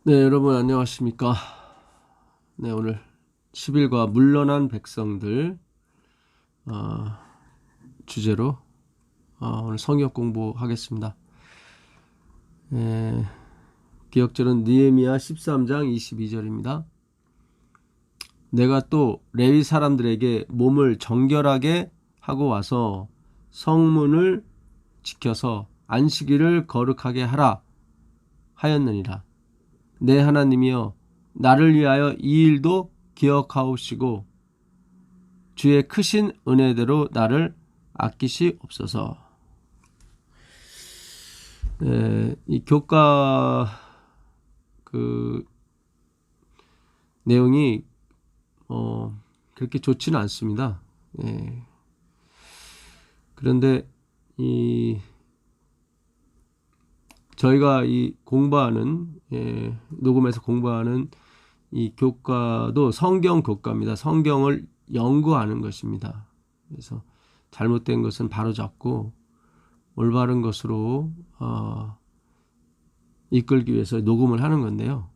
네, 여러분 안녕하십니까? 네, 오늘 10일과 물러난 백성들 어, 주제로 오늘 성경 공부하겠습니다. 기억절은 느헤미야 13장 22절입니다. 내가 또 레위 사람들에게 몸을 정결하게 하고 와서 성문을 지켜서 안식일을 거룩하게 하라 하였느니라. 내 하나님이여, 나를 위하여 이 일도 기억하옵시고 주의 크신 은혜대로 나를 아끼시옵소서. 이 교과 그 내용이 그렇게 좋지는 않습니다. 그런데 저희가 이 공부하는 녹음해서 공부하는 이 교과도 성경 교과입니다. 성경을 연구하는 것입니다. 그래서 잘못된 것은 바로잡고 올바른 것으로 이끌기 위해서 녹음을 하는 건데요.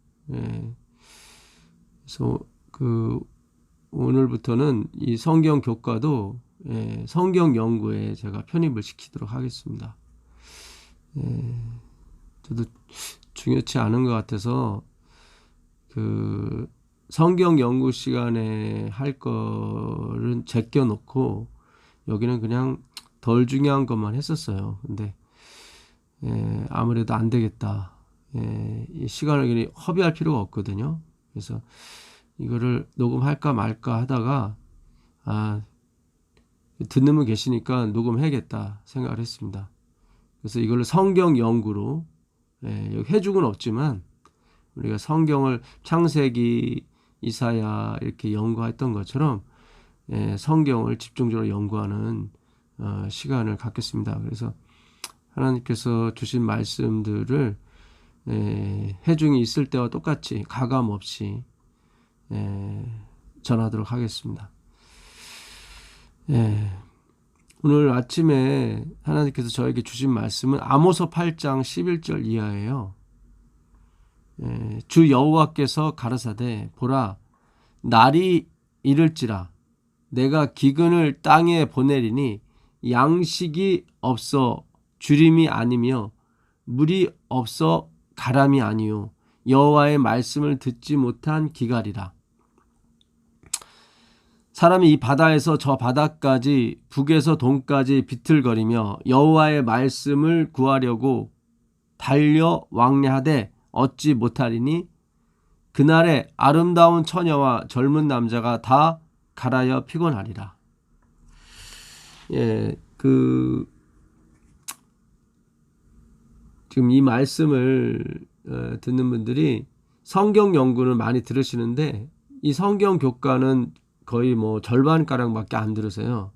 그래서 오늘부터는 이 성경 교과도 성경 연구에 제가 편입을 시키도록 하겠습니다. 저도 중요치 않은 것 같아서 성경 연구 시간에 할 거를 제껴놓고 여기는 그냥 덜 중요한 것만 했었어요. 근데 아무래도 안 되겠다. 이 시간을 괜히 허비할 필요가 없거든요. 그래서 이거를 녹음할까 말까 하다가 듣는 분 계시니까 녹음해야겠다 생각을 했습니다. 그래서 이걸로 성경 연구로 여기 해죽은 없지만 우리가 성경을 창세기, 이사야 이렇게 연구했던 것처럼 성경을 집중적으로 연구하는 시간을 갖겠습니다. 그래서 하나님께서 주신 말씀들을 해중이 있을 때와 똑같이 가감 없이 전하도록 하겠습니다. 오늘 아침에 하나님께서 저에게 주신 말씀은 아모스 8장 11절 이하예요. 주 여호와께서 가라사대 보라, 날이 이를지라 내가 기근을 땅에 보내리니 양식이 없어 주림이 아니며 물이 없어 가람이 아니요 여호와의 말씀을 듣지 못한 기갈이라. 사람이 이 바다에서 저 바다까지 북에서 동까지 비틀거리며 여호와의 말씀을 구하려고 달려 왕래하되 얻지 못하리니 그날에 아름다운 처녀와 젊은 남자가 다 갈아여 피곤하리라. 지금 이 말씀을 듣는 분들이 성경 연구를 많이 들으시는데 이 성경 교과는 거의 뭐 절반가량밖에 안 들으세요.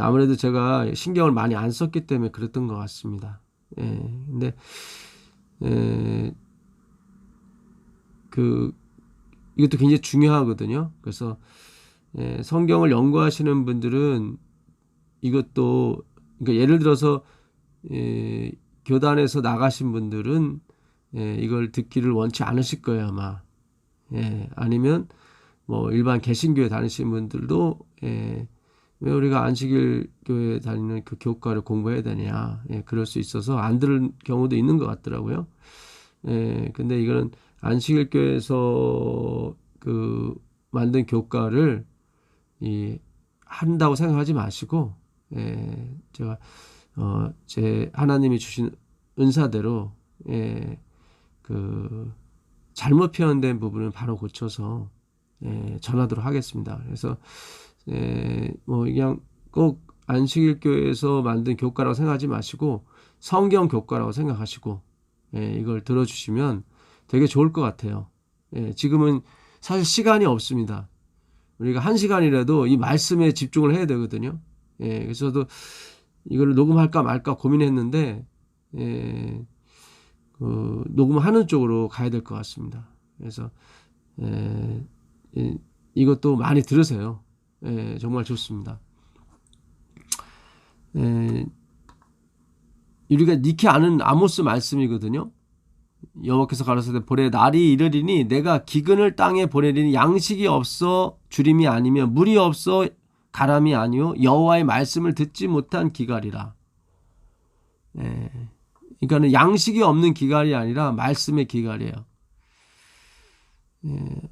아무래도 제가 신경을 많이 안 썼기 때문에 그랬던 것 같습니다. 근데 이것도 굉장히 중요하거든요. 그래서 성경을 연구하시는 분들은 이것도, 그러니까 예를 들어서 교단에서 나가신 분들은 이걸 듣기를 원치 않으실 거예요, 아마. 아니면 뭐 일반 개신교회 다니시는 분들도 왜 우리가 안식일 교회 다니는 그 교과를 공부해야 되냐, 그럴 수 있어서 안 들을 경우도 있는 것 같더라고요. 근데 이거는 안식일 교회에서 만든 교과를 한다고 생각하지 마시고, 제가 제 하나님이 주신 은사대로 잘못 표현된 부분은 바로 고쳐서 전하도록 하겠습니다. 그래서 뭐 그냥 꼭 안식일 교회에서 만든 교과라고 생각하지 마시고 성경 교과라고 생각하시고 이걸 들어주시면 되게 좋을 것 같아요. 지금은 사실 시간이 없습니다. 우리가 1시간이라도 이 말씀에 집중을 해야 되거든요. 그래서 저도 이걸 녹음할까 말까 고민했는데 녹음하는 쪽으로 가야 될 것 같습니다. 그래서 이것도 많이 들으세요. 정말 좋습니다. 우리가 익히 아는 아모스 말씀이거든요. 여호와께서 가라사대 보래 날이 이르리니 내가 기근을 땅에 보내리니 양식이 없어 주림이 아니며 물이 없어 가람이 아니요 여호와의 말씀을 듣지 못한 기갈이라. 그러니까는 양식이 없는 기갈이 아니라 말씀의 기갈이에요.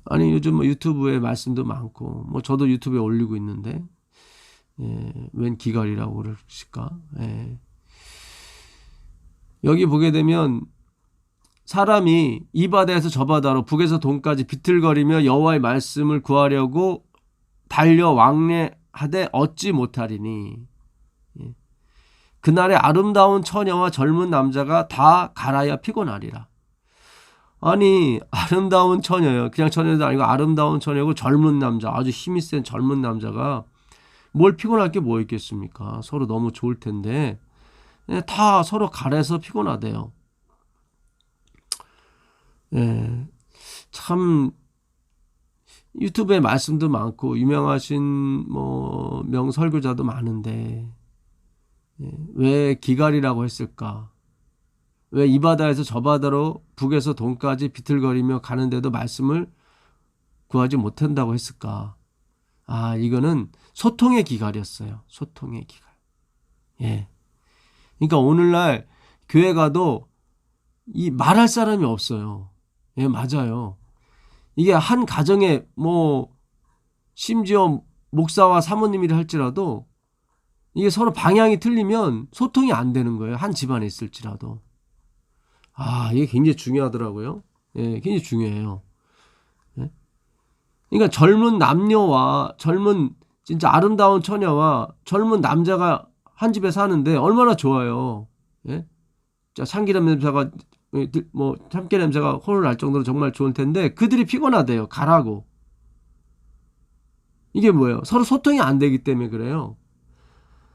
아니 요즘 뭐 유튜브에 말씀도 많고 뭐 저도 유튜브에 올리고 있는데 웬 기갈이라고 그러실까? 여기 보게 되면 사람이 이 바다에서 저 바다로 북에서 동까지 비틀거리며 여호와의 말씀을 구하려고 달려 왕래하되 얻지 못하리니 그날에 아름다운 처녀와 젊은 남자가 다 갈아야 피곤하리라. 아니 아름다운 처녀요. 그냥 처녀도 아니고 아름다운 처녀고 젊은 남자 아주 힘이 센 젊은 남자가 뭘 피곤할 게 뭐 있겠습니까? 서로 너무 좋을 텐데 다 서로 갈아서 피곤하대요. 참 유튜브에 말씀도 많고 유명하신 뭐 명설교자도 많은데 왜 기갈이라고 했을까? 왜 이 바다에서 저 바다로 북에서 동까지 비틀거리며 가는데도 말씀을 구하지 못한다고 했을까? 아, 이거는 소통의 기갈이었어요. 소통의 기갈. 그러니까 오늘날 교회 가도 이 말할 사람이 없어요. 맞아요. 이게 한 가정에 뭐 심지어 목사와 사모님이라 할지라도 이게 서로 방향이 틀리면 소통이 안 되는 거예요. 한 집안에 있을지라도. 아, 이게 굉장히 중요하더라고요. 굉장히 중요해요. 그러니까 젊은 남녀와 젊은 진짜 아름다운 처녀와 젊은 남자가 한 집에 사는데 얼마나 좋아요. 자, 참기름 냄새가 뭐 참깨 냄새가 홀을 날 정도로 정말 좋을 텐데 그들이 피곤하대요. 가라고. 이게 뭐예요? 서로 소통이 안 되기 때문에 그래요.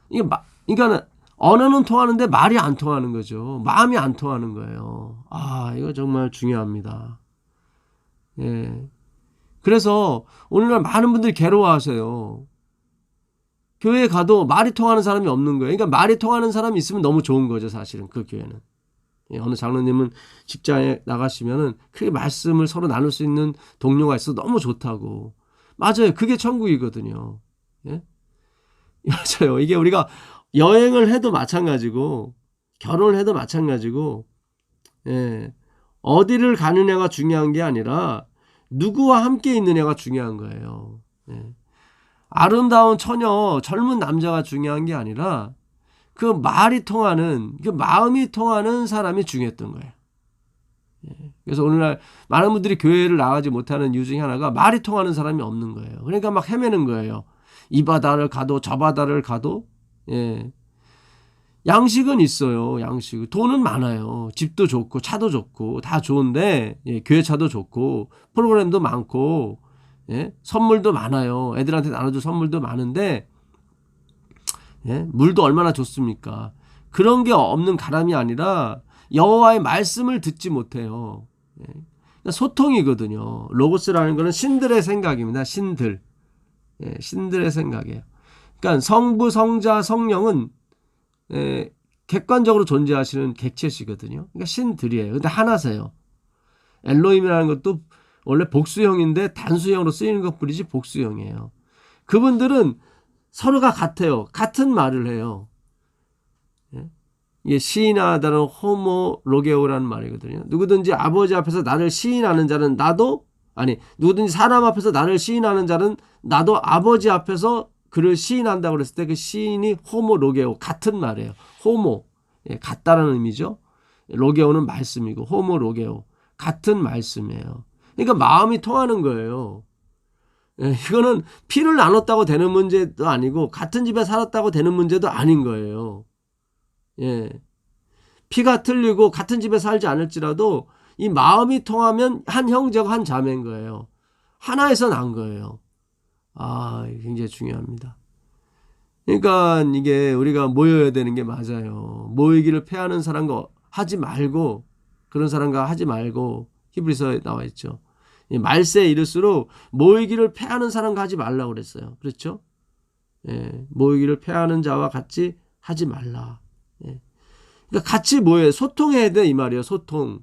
그러니까 언어는 통하는데 말이 안 통하는 거죠. 마음이 안 통하는 거예요. 아, 이거 정말 중요합니다. 그래서 오늘날 많은 분들이 괴로워하세요. 교회에 가도 말이 통하는 사람이 없는 거예요. 그러니까 말이 통하는 사람이 있으면 너무 좋은 거죠, 사실은 그 교회는. 어느 장로님은 직장에 나가시면은 크게 말씀을 서로 나눌 수 있는 동료가 있어서 너무 좋다고. 맞아요. 그게 천국이거든요. 맞아요. 이게 우리가 여행을 해도 마찬가지고 결혼을 해도 마찬가지고 어디를 가느냐가 중요한 게 아니라 누구와 함께 있느냐가 중요한 거예요. 아름다운 처녀, 젊은 남자가 중요한 게 아니라 그 말이 통하는, 그 마음이 통하는 사람이 중요했던 거예요. 그래서 오늘날 많은 분들이 교회를 나가지 못하는 이유 중에 하나가 말이 통하는 사람이 없는 거예요. 그러니까 막 헤매는 거예요. 이 바다를 가도 저 바다를 가도 양식은 있어요. 양식. 돈은 많아요. 집도 좋고 차도 좋고 다 좋은데 교회 차도 좋고 프로그램도 많고 선물도 많아요. 애들한테 나눠줄 선물도 많은데 물도 얼마나 좋습니까? 그런 게 없는 가람이 아니라 여호와의 말씀을 듣지 못해요. 그러니까 소통이거든요. 로고스라는 것은 신들의 생각입니다. 신들. 신들의 생각이에요. 그러니까 성부, 성자, 성령은 객관적으로 존재하시는 객체시거든요. 그러니까 신들이에요. 근데 하나세요. 엘로힘이라는 것도 원래 복수형인데 단수형으로 쓰이는 것뿐이지 복수형이에요. 그분들은 서로가 같아요. 같은 말을 해요. 이게 시인하다는 호모로게오라는 말이거든요. 누구든지 아버지 앞에서 나를 시인하는 자는 나도 누구든지 사람 앞에서 나를 시인하는 자는 나도 아버지 앞에서 그를 시인한다고 그랬을 때 그 시인이 호모로게오 같은 말이에요. 호모 같다라는 의미죠. 로게오는 말씀이고 호모로게오 같은 말씀이에요. 그러니까 마음이 통하는 거예요. 이거는 피를 나눴다고 되는 문제도 아니고 같은 집에 살았다고 되는 문제도 아닌 거예요. 피가 틀리고 같은 집에 살지 않을지라도 이 마음이 통하면 한 형제가 한 자매인 거예요. 하나에서 난 거예요. 아, 굉장히 중요합니다. 그러니까 이게 우리가 모여야 되는 게 맞아요. 모이기를 패하는 사람과 하지 말고 그런 사람과 하지 말고 히브리서에 나와 있죠. 말세에 이를수록 모이기를 패하는 사람과 하지 말라고 그랬어요. 그렇죠? 모이기를 패하는 자와 같이 하지 말라. 그러니까 같이 모여야 소통해야 돼 이 말이에요. 소통.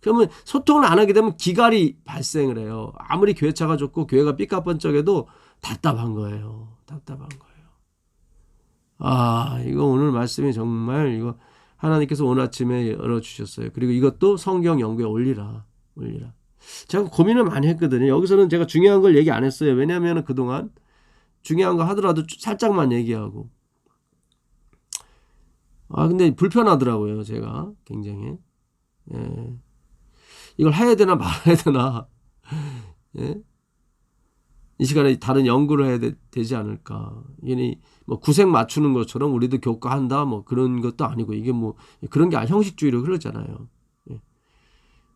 그러면 소통을 안 하게 되면 기갈이 발생을 해요. 아무리 교회차가 좋고 교회가 삐까뻔쩍해도 답답한 거예요. 답답한 거예요. 이거 오늘 말씀이 정말 이거 하나님께서 오늘 아침에 열어주셨어요. 그리고 이것도 성경 연구에 올리라. 제가 고민을 많이 했거든요. 여기서는 제가 중요한 걸 얘기 안 했어요. 왜냐하면 그동안 중요한 거 하더라도 살짝만 얘기하고. 근데 불편하더라고요. 제가 굉장히. 예. 이걸 해야 되나 말아야 되나. 예? 이 시간에 다른 연구를 해야 되지 않을까. 이게 뭐 구색 맞추는 것처럼 우리도 교과한다 뭐 그런 것도 아니고 이게 뭐 그런 게 형식주의로 흐르잖아요. 예.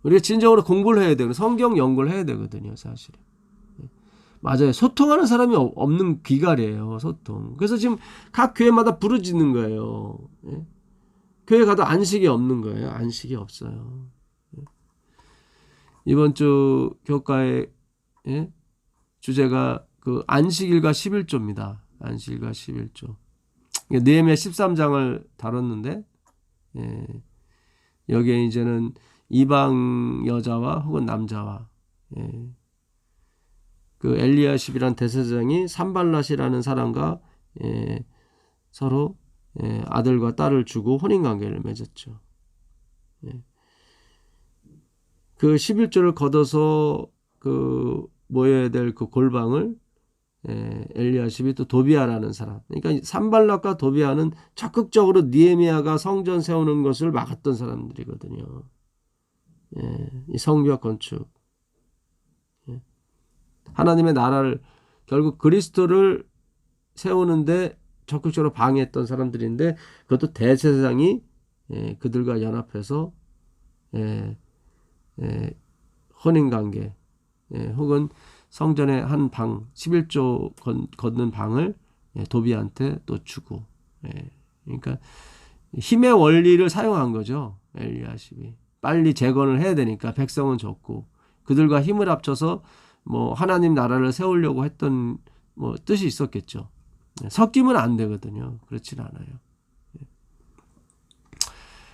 우리가 진정으로 공부를 해야 되고 성경 연구를 해야 되거든요, 사실은. 예. 맞아요. 소통하는 사람이 없는 기갈이에요, 소통. 그래서 지금 각 교회마다 부르짖는 거예요. 예. 교회 가도 안식이 없는 거예요. 안식이 없어요. 예. 이번 주 교과의 예? 주제가 그 안식일과 11조입니다. 안식일과 11조. 느헤미야 13장을 다뤘는데 여기에 이제는 이방 여자와 혹은 남자와 그 엘리야십이란 대제사장이 산발랏이라는 사람과 서로 아들과 딸을 주고 혼인관계를 맺었죠. 그 11조를 걷어서 그 모여야 될 그 골방을 엘리야십이 또 도비아라는 사람. 그러니까 산발랏과 도비아는 적극적으로 느헤미야가 성전 세우는 것을 막았던 사람들이거든요. 이 성벽 건축. 하나님의 나라를 결국 그리스도를 세우는데 적극적으로 방해했던 사람들인데 그것도 대제사장이 그들과 연합해서 혼인관계 혹은 성전의 한 방 11조 걷는 방을 도비한테 또 주고 그러니까 힘의 원리를 사용한 거죠. 엘리야십이 빨리 재건을 해야 되니까 백성은 적고 그들과 힘을 합쳐서 뭐 하나님 나라를 세우려고 했던 뭐 뜻이 있었겠죠. 섞이면 안 되거든요. 그렇진 않아요.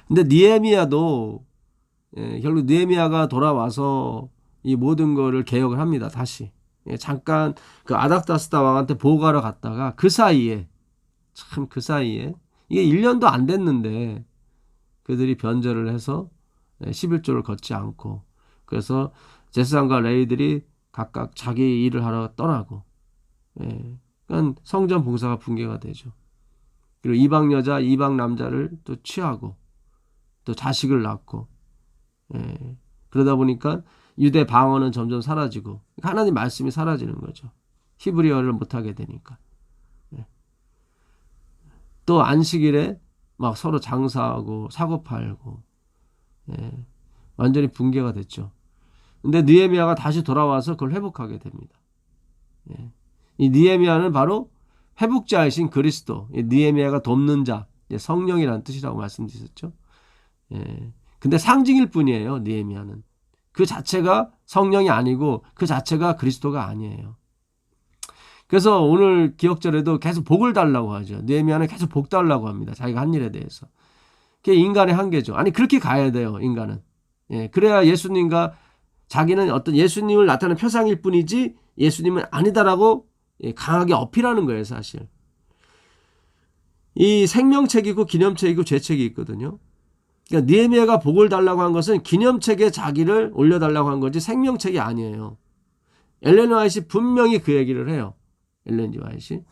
근데 느헤미야도 결국 느헤미야가 돌아와서 이 모든 거를 개혁을 합니다. 다시. 잠깐 그 아닥다스다 왕한테 보고하러 갔다가 그 사이에 이게 1년도 안 됐는데 그들이 변절을 해서 11조를 걷지 않고 그래서 제사장과 레위들이 각각 자기 일을 하러 떠나고 그러니까 성전 봉사가 붕괴가 되죠. 그리고 이방 여자, 이방 남자를 또 취하고 또 자식을 낳고 그러다 보니까 유대 방언은 점점 사라지고 하나님 말씀이 사라지는 거죠. 히브리어를 못하게 되니까. 또 안식일에 막 서로 장사하고 사고 팔고 완전히 붕괴가 됐죠. 근데 느헤미야가 다시 돌아와서 그걸 회복하게 됩니다. 이 느헤미야는 바로 회복자이신 그리스도, 느헤미야가 돕는 자, 성령이라는 뜻이라고 말씀드렸죠. 근데 상징일 뿐이에요. 느헤미야는 그 자체가 성령이 아니고 그 자체가 그리스도가 아니에요. 그래서 오늘 기억절에도 계속 복을 달라고 하죠. 느헤미야는 계속 복 달라고 합니다. 자기가 한 일에 대해서. 그게 인간의 한계죠. 아니 그렇게 가야 돼요. 인간은. 그래야 예수님과 자기는 어떤 예수님을 나타내는 표상일 뿐이지 예수님은 아니다라고 강하게 어필하는 거예요. 사실. 이 생명책이 있고 기념책이 있고 죄책이 있거든요. 그러니까 느헤미야가 복을 달라고 한 것은 기념책에 자기를 올려달라고 한 거지 생명책이 아니에요. 엘렌 화이트이 분명히 그 얘기를 해요. 엘렌 화이트이.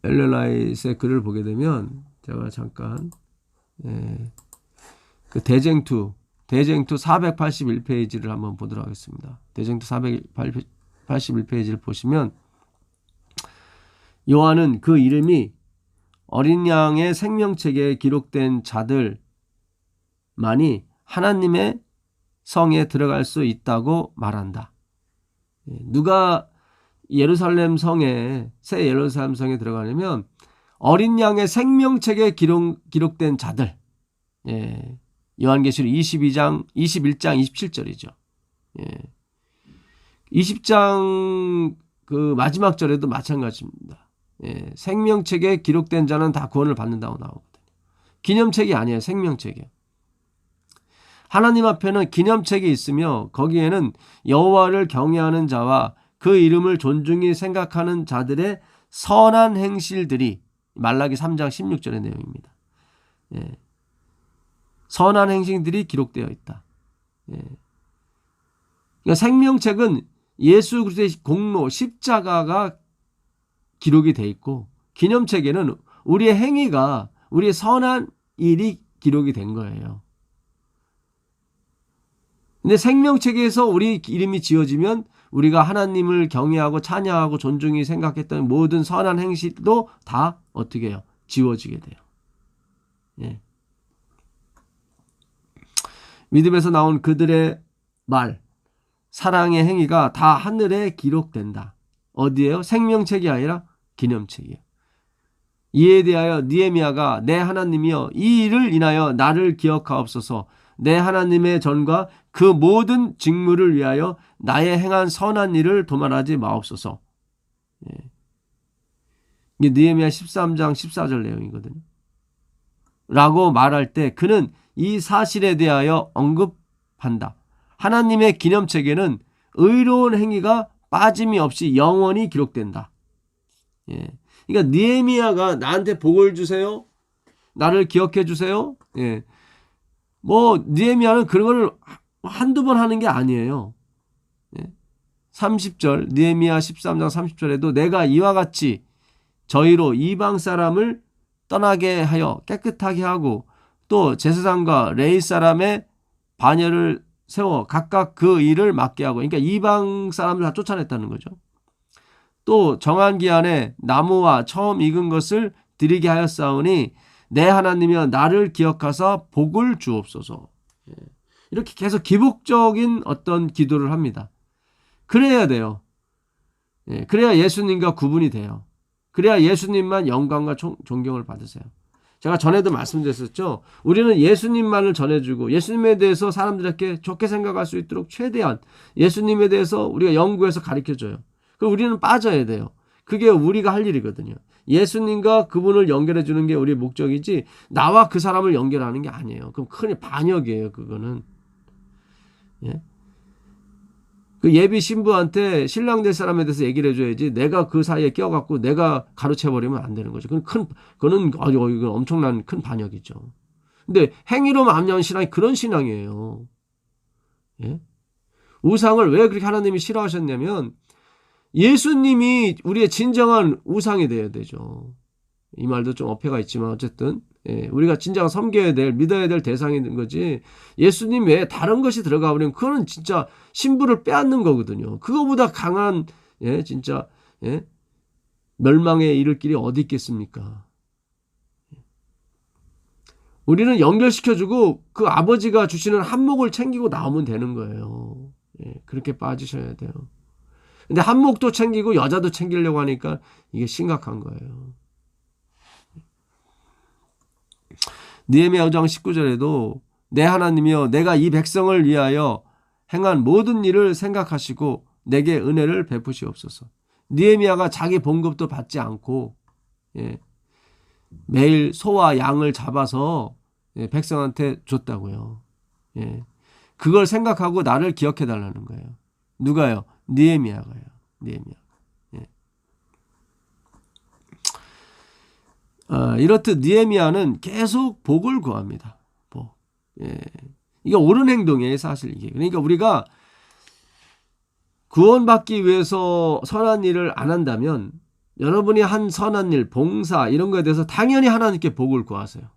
엘렌 화이트의 글을 보게 되면 제가 잠깐 그 대쟁투 481페이지를 한번 보도록 하겠습니다. 대쟁투 481페이지를 보시면 요한은 그 이름이 어린 양의 생명책에 기록된 자들만이 하나님의 성에 들어갈 수 있다고 말한다. 누가 예루살렘 성에 새 예루살렘 성에 들어가려면 어린 양의 생명책에 기록된 자들. 요한계시록 21장 27절이죠. 20장 그 마지막 절에도 마찬가지입니다. 생명책에 기록된 자는 다 구원을 받는다고 나오거든요. 기념책이 아니에요. 생명책이에요. 하나님 앞에는 기념책이 있으며 거기에는 여호와를 경외하는 자와 그 이름을 존중히 생각하는 자들의 선한 행실들이 말라기 3장 16절의 내용입니다. 선한 행실들이 기록되어 있다. 그러니까 생명책은 예수 그리스도의 공로 십자가가 기록이 돼 있고 기념책에는 우리의 행위가 우리의 선한 일이 기록이 된 거예요. 근데 생명책에서 우리 이름이 지어지면 우리가 하나님을 경외하고 찬양하고 존중히 생각했던 모든 선한 행실도 다 어떻게 해요? 지워지게 돼요. 예. 믿음에서 나온 그들의 말, 사랑의 행위가 다 하늘에 기록된다. 어디에요? 생명책이 아니라 기념책이에요. 이에 대하여 느헤미야가 내 하나님이여 이 일을 인하여 나를 기억하옵소서. 내 하나님의 전과 그 모든 직무를 위하여 나의 행한 선한 일을 도말하지 마옵소서. 이게 느헤미야 13장 14절 내용이거든요. 라고 말할 때 그는 이 사실에 대하여 언급한다. 하나님의 기념책에는 의로운 행위가 빠짐이 없이 영원히 기록된다. 그러니까 느헤미야가 나한테 복을 주세요. 나를 기억해 주세요. 느헤미야는 그런 걸 한두 번 하는 게 아니에요. 30절 느헤미야 13장 30절에도 내가 이와 같이 저희로 이방 사람을 떠나게 하여 깨끗하게 하고 또 제사장과 레위 사람의 반열을 세워 각각 그 일을 맡게 하고 그러니까 이방 사람을 다 쫓아냈다는 거죠. 또 정한 기한에 나무와 처음 익은 것을 드리게 하였사오니 내 하나님이여 나를 기억하사 복을 주옵소서. 이렇게 계속 기복적인 어떤 기도를 합니다. 그래야 돼요. 그래야 예수님과 구분이 돼요. 그래야 예수님만 영광과 존경을 받으세요. 제가 전에도 말씀드렸었죠. 우리는 예수님만을 전해주고 예수님에 대해서 사람들에게 좋게 생각할 수 있도록 최대한 예수님에 대해서 우리가 연구해서 가르쳐줘요. 그럼 우리는 빠져야 돼요. 그게 우리가 할 일이거든요. 예수님과 그분을 연결해 주는 게 우리의 목적이지 나와 그 사람을 연결하는 게 아니에요. 그럼 큰 반역이에요. 그거는. 그 예비 신부한테 신랑 될 사람에 대해서 얘기를 해줘야지 내가 그 사이에 껴갖고 내가 가로채버리면 안 되는 거죠. 그거는 이건 엄청난 큰 반역이죠. 근데 행위로만 압류하는 신앙이 그런 신앙이에요. 우상을 왜 그렇게 하나님이 싫어하셨냐면 예수님이 우리의 진정한 우상이 되어야 되죠. 이 말도 좀 어폐가 있지만 어쨌든 우리가 진짜 섬겨야 될 믿어야 될 대상이 된 거지 예수님 외에 다른 것이 들어가 버리면 그거는 진짜 신부를 빼앗는 거거든요. 그거보다 강한 진짜 멸망에 이를 길이 어디 있겠습니까? 우리는 연결시켜주고 그 아버지가 주시는 한몫을 챙기고 나오면 되는 거예요. 그렇게 빠지셔야 돼요. 근데 한몫도 챙기고 여자도 챙기려고 하니까 이게 심각한 거예요. 느헤미야 5장 19절에도 내 하나님이여 내가 이 백성을 위하여 행한 모든 일을 생각하시고 내게 은혜를 베푸시옵소서. 느헤미야가 자기 봉급도 받지 않고 매일 소와 양을 잡아서 백성한테 줬다고요. 그걸 생각하고 나를 기억해 달라는 거예요. 누가요? 느헤미야가요. 느헤미야. 이렇듯 느헤미야는 계속 복을 구합니다. 복. 이게 옳은 행동이에요, 사실 이게. 그러니까 우리가 구원받기 위해서 선한 일을 안 한다면 여러분이 한 선한 일, 봉사 이런 거에 대해서 당연히 하나님께 복을 구하세요.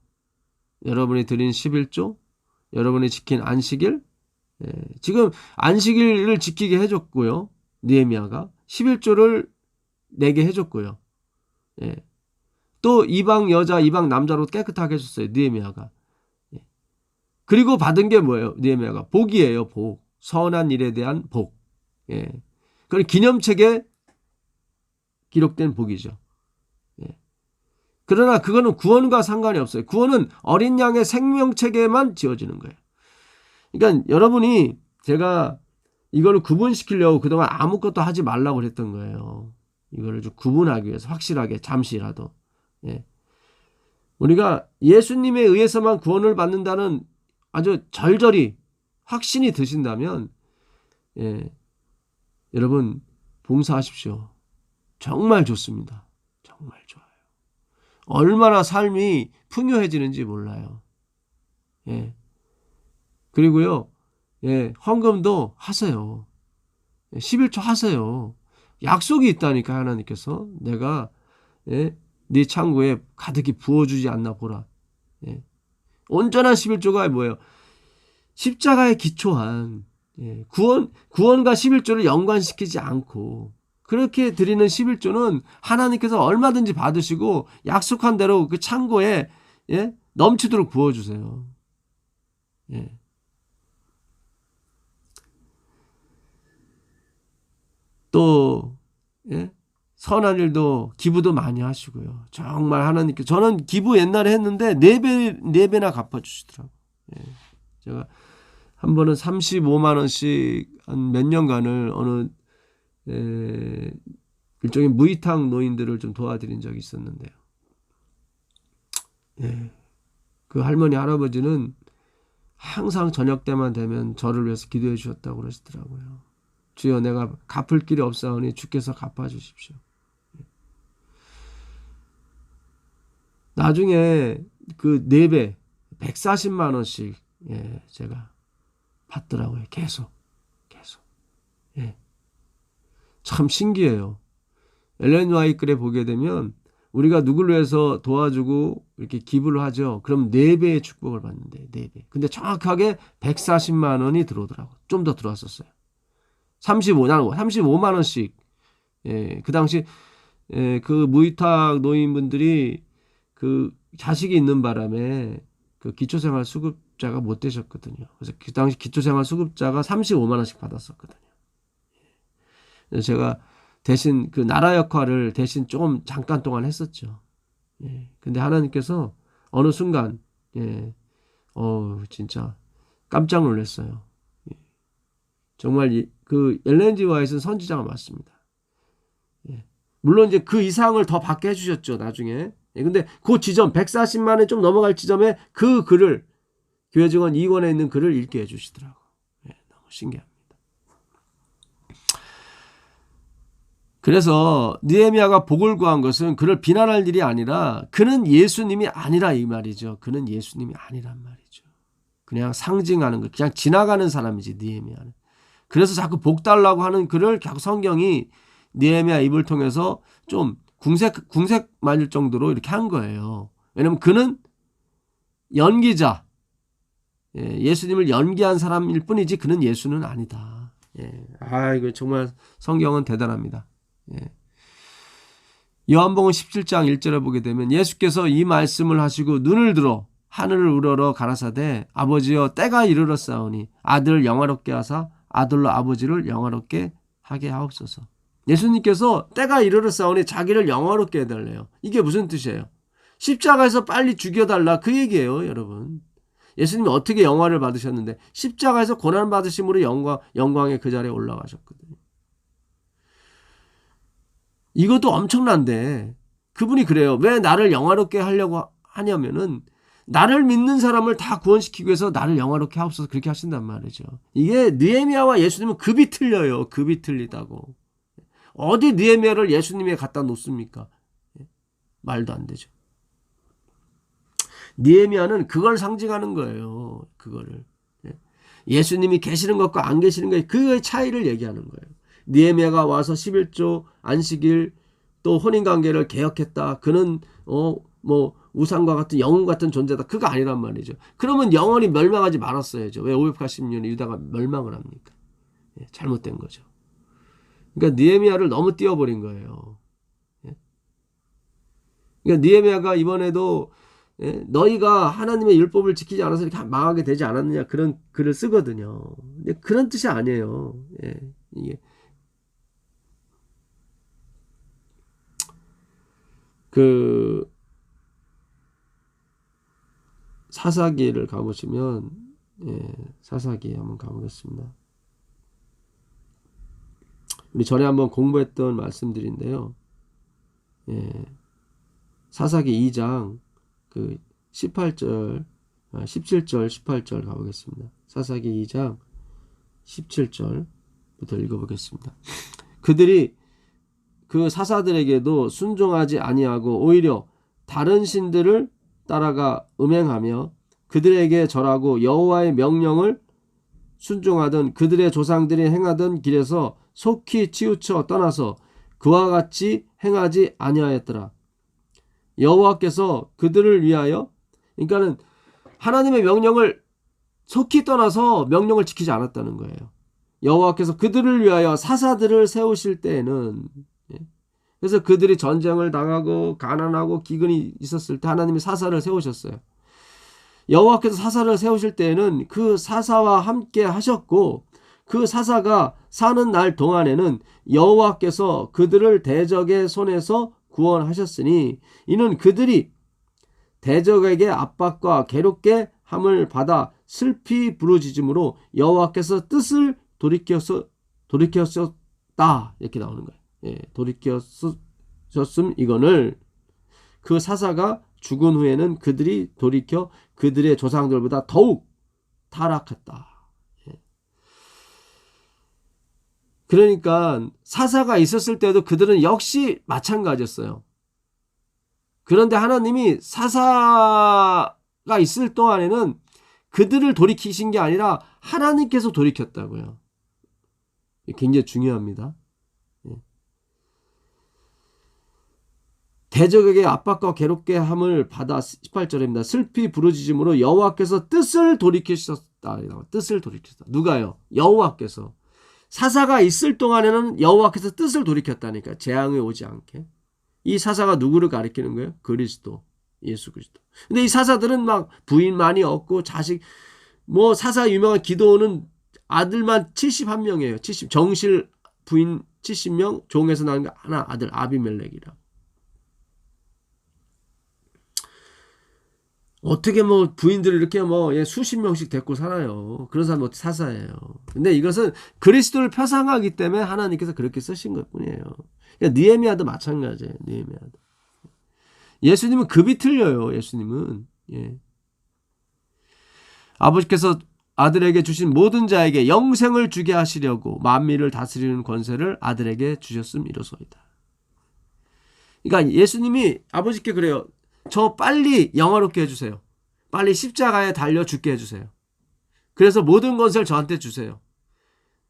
여러분이 드린 11조, 여러분이 지킨 안식일, 지금 안식일을 지키게 해줬고요. 느헤미야가 11조를 내게 해줬고요. 또 이방 여자, 이방 남자로 깨끗하게 해줬어요. 느헤미야가. 그리고 받은 게 뭐예요? 느헤미야가 복이에요. 복. 선한 일에 대한 복. 그건 기념책에 기록된 복이죠. 그러나 그거는 구원과 상관이 없어요. 구원은 어린 양의 생명책에만 지어지는 거예요. 그러니까 여러분이 제가 이걸 구분시키려고 그동안 아무것도 하지 말라고 그랬던 거예요. 이거를 좀 구분하기 위해서 확실하게 잠시라도 예. 우리가 예수님에 의해서만 구원을 받는다는 아주 절절히 확신이 드신다면 예, 여러분 봉사하십시오. 정말 좋습니다. 정말 좋아요. 얼마나 삶이 풍요해지는지 몰라요. 예. 그리고요, 예, 헌금도 하세요. 11조 하세요. 약속이 있다니까 하나님께서 내가 예, 네 창고에 가득히 부어주지 않나 보라. 예. 온전한 11조가 뭐예요? 십자가에 기초한 예, 구원과 11조를 연관시키지 않고 그렇게 드리는 11조는 하나님께서 얼마든지 받으시고 약속한 대로 그 창고에 예, 넘치도록 부어주세요. 예. 또 예? 선한 일도 기부도 많이 하시고요. 정말 하나님께 저는 기부 옛날에 했는데 4배나 갚아주시더라고요. 예. 제가 한 번은 35만 원씩 한 몇 년간을 어느 일종의 무이탁 노인들을 좀 도와드린 적이 있었는데요. 예. 그 할머니 할아버지는 항상 저녁 때만 되면 저를 위해서 기도해 주셨다고 그러시더라고요. 주여 내가 갚을 길이 없사오니 주께서 갚아주십시오. 나중에 그 4배 140만 원씩 예, 제가 받더라고요. 계속. 예. 참 신기해요. 엘렌 화이트에 보게 되면 우리가 누구를 위해서 도와주고 이렇게 기부를 하죠. 그럼 4배의 축복을 받는데 4배. 근데 정확하게 140만 원이 들어오더라고요. 좀 더 들어왔었어요. 35만 원씩. 예, 그 당시 예, 그 무위탁 노인분들이 그 자식이 있는 바람에 그 기초생활 수급자가 못 되셨거든요. 그래서 그 당시 기초생활 수급자가 35만 원씩 받았었거든요. 그래서 제가 대신 그 나라 역할을 대신 조금 잠깐 동안 했었죠. 예. 근데 하나님께서 어느 순간 예, 진짜 깜짝 놀랐어요. 예. 정말 그 엘렌 G 화이트는 선지자가 맞습니다. 예. 물론 이제 그 이상을 더 받게 해주셨죠 나중에. 예. 근데 그 지점 140만 원이 좀 넘어갈 지점에 그 글을 교회 직원 2권에 있는 글을 읽게 해주시더라고. 예. 너무 신기합니다. 그래서 느헤미야가 복을 구한 것은 그를 비난할 일이 아니라 그는 예수님이 아니라 이 말이죠. 그는 예수님이 아니란 말이죠. 그냥 상징하는 것, 그냥 지나가는 사람이지 느헤미야는. 그래서 자꾸 복 달라고 하는 글을 성경이 느헤미야 입을 통해서 좀 궁색 맞을 정도로 이렇게 한 거예요. 왜냐하면 그는 연기자, 예수님을 연기한 사람일 뿐이지 그는 예수는 아니다. 이거 정말 성경은 대단합니다. 요한복음 17장 1절에 보게 되면 예수께서 이 말씀을 하시고 눈을 들어 하늘을 우러러 가라사대 아버지여 때가 이르렀사오니 아들을 영화롭게 하사 아들로 아버지를 영화롭게 하게 하옵소서. 예수님께서 때가 이르렀사오니 자기를 영화롭게 해달래요. 이게 무슨 뜻이에요? 십자가에서 빨리 죽여달라 그 얘기예요, 여러분. 예수님이 어떻게 영화를 받으셨는데 십자가에서 고난받으심으로 영광의 그 자리에 올라가셨거든요. 이것도 엄청난데 그분이 그래요. 왜 나를 영화롭게 하려고 하냐면은 나를 믿는 사람을 다 구원시키기 위해서 나를 영화롭게 하옵소서 그렇게 하신단 말이죠. 이게 느헤미야와 예수님은 급이 틀려요. 급이 틀리다고. 어디 느헤미야를 예수님에 갖다 놓습니까? 말도 안 되죠. 느헤미야는 그걸 상징하는 거예요. 그거를. 예수님이 계시는 것과 안 계시는 것 그의 차이를 얘기하는 거예요. 느헤미야가 와서 11조 안식일 또 혼인관계를 개혁했다. 그는 뭐 우상과 같은 영웅 같은 존재다. 그거 아니란 말이죠. 그러면 영원히 멸망하지 말았어야죠. 왜 580년 유다가 멸망을 합니까? 잘못된 거죠. 그러니까 느헤미야를 너무 띄워버린 거예요. 그러니까 느헤미야가 이번에도 너희가 하나님의 율법을 지키지 않아서 이렇게 망하게 되지 않았느냐 그런 글을 쓰거든요. 근데 그런 뜻이 아니에요. 이게 그 사사기를 가보시면 사사기 한번 가보겠습니다. 우리 전에 한번 공부했던 말씀들인데요. 예, 사사기 2장 그 18절, 17절, 18절 가보겠습니다. 사사기 2장 17절부터 읽어보겠습니다. 그들이 그 사사들에게도 순종하지 아니하고 오히려 다른 신들을 따라가 음행하며 그들에게 절하고 여호와의 명령을 순종하던 그들의 조상들이 행하던 길에서 속히 치우쳐 떠나서 그와 같이 행하지 아니하였더라. 여호와께서 그들을 위하여, 그러니까는 하나님의 명령을 속히 떠나서 명령을 지키지 않았다는 거예요. 여호와께서 그들을 위하여 사사들을 세우실 때에는, 그래서 그들이 전쟁을 당하고 가난하고 기근이 있었을 때 하나님이 사사를 세우셨어요. 여호와께서 사사를 세우실 때에는 그 사사와 함께 하셨고, 그 사사가 사는 날 동안에는 여호와께서 그들을 대적의 손에서 구원하셨으니 이는 그들이 대적에게 압박과 괴롭게 함을 받아 슬피 부르짖음으로 여호와께서 뜻을 돌이켰었다, 이렇게 나오는 거예요. 예, 돌이켰었음, 이거를 그 사사가 죽은 후에는 그들이 돌이켜 그들의 조상들보다 더욱 타락했다. 예. 그러니까 사사가 있었을 때도 그들은 역시 마찬가지였어요. 그런데 하나님이 사사가 있을 동안에는 그들을 돌이키신 게 아니라 하나님께서 돌이켰다고요. 굉장히 중요합니다. 대적에게 압박과 괴롭게 함을 받아 18절입니다. 슬피 부르짖음으로 여호와께서 뜻을 돌이키셨다. 뜻을 돌이켰다. 누가요? 여호와께서. 사사가 있을 동안에는 여호와께서 뜻을 돌이켰다니까. 재앙이 오지 않게. 이 사사가 누구를 가리키는 거예요? 그리스도, 예수 그리스도. 근데 이 사사들은 막 부인 많이 없고 자식, 뭐 사사 유명한 기도는 아들만 71명이에요. 70, 정실 부인 70명, 종에서 나온 게 하나 아들 아비멜렉이라. 어떻게 뭐 부인들을 이렇게 뭐 수십 명씩 데리고 살아요. 그런 사람은 사사예요. 근데 이것은 그리스도를 표상하기 때문에 하나님께서 그렇게 쓰신 것 뿐이에요. 그러니까 느헤미야도 마찬가지예요. 느헤미야도. 예수님은 급이 틀려요. 예수님은. 예. 아버지께서 아들에게 주신 모든 자에게 영생을 주게 하시려고 만민을 다스리는 권세를 아들에게 주셨음이로소이다. 그러니까 예수님이 아버지께 그래요. 저 빨리 영화롭게 해주세요. 빨리 십자가에 달려 죽게 해주세요. 그래서 모든 것을 저한테 주세요.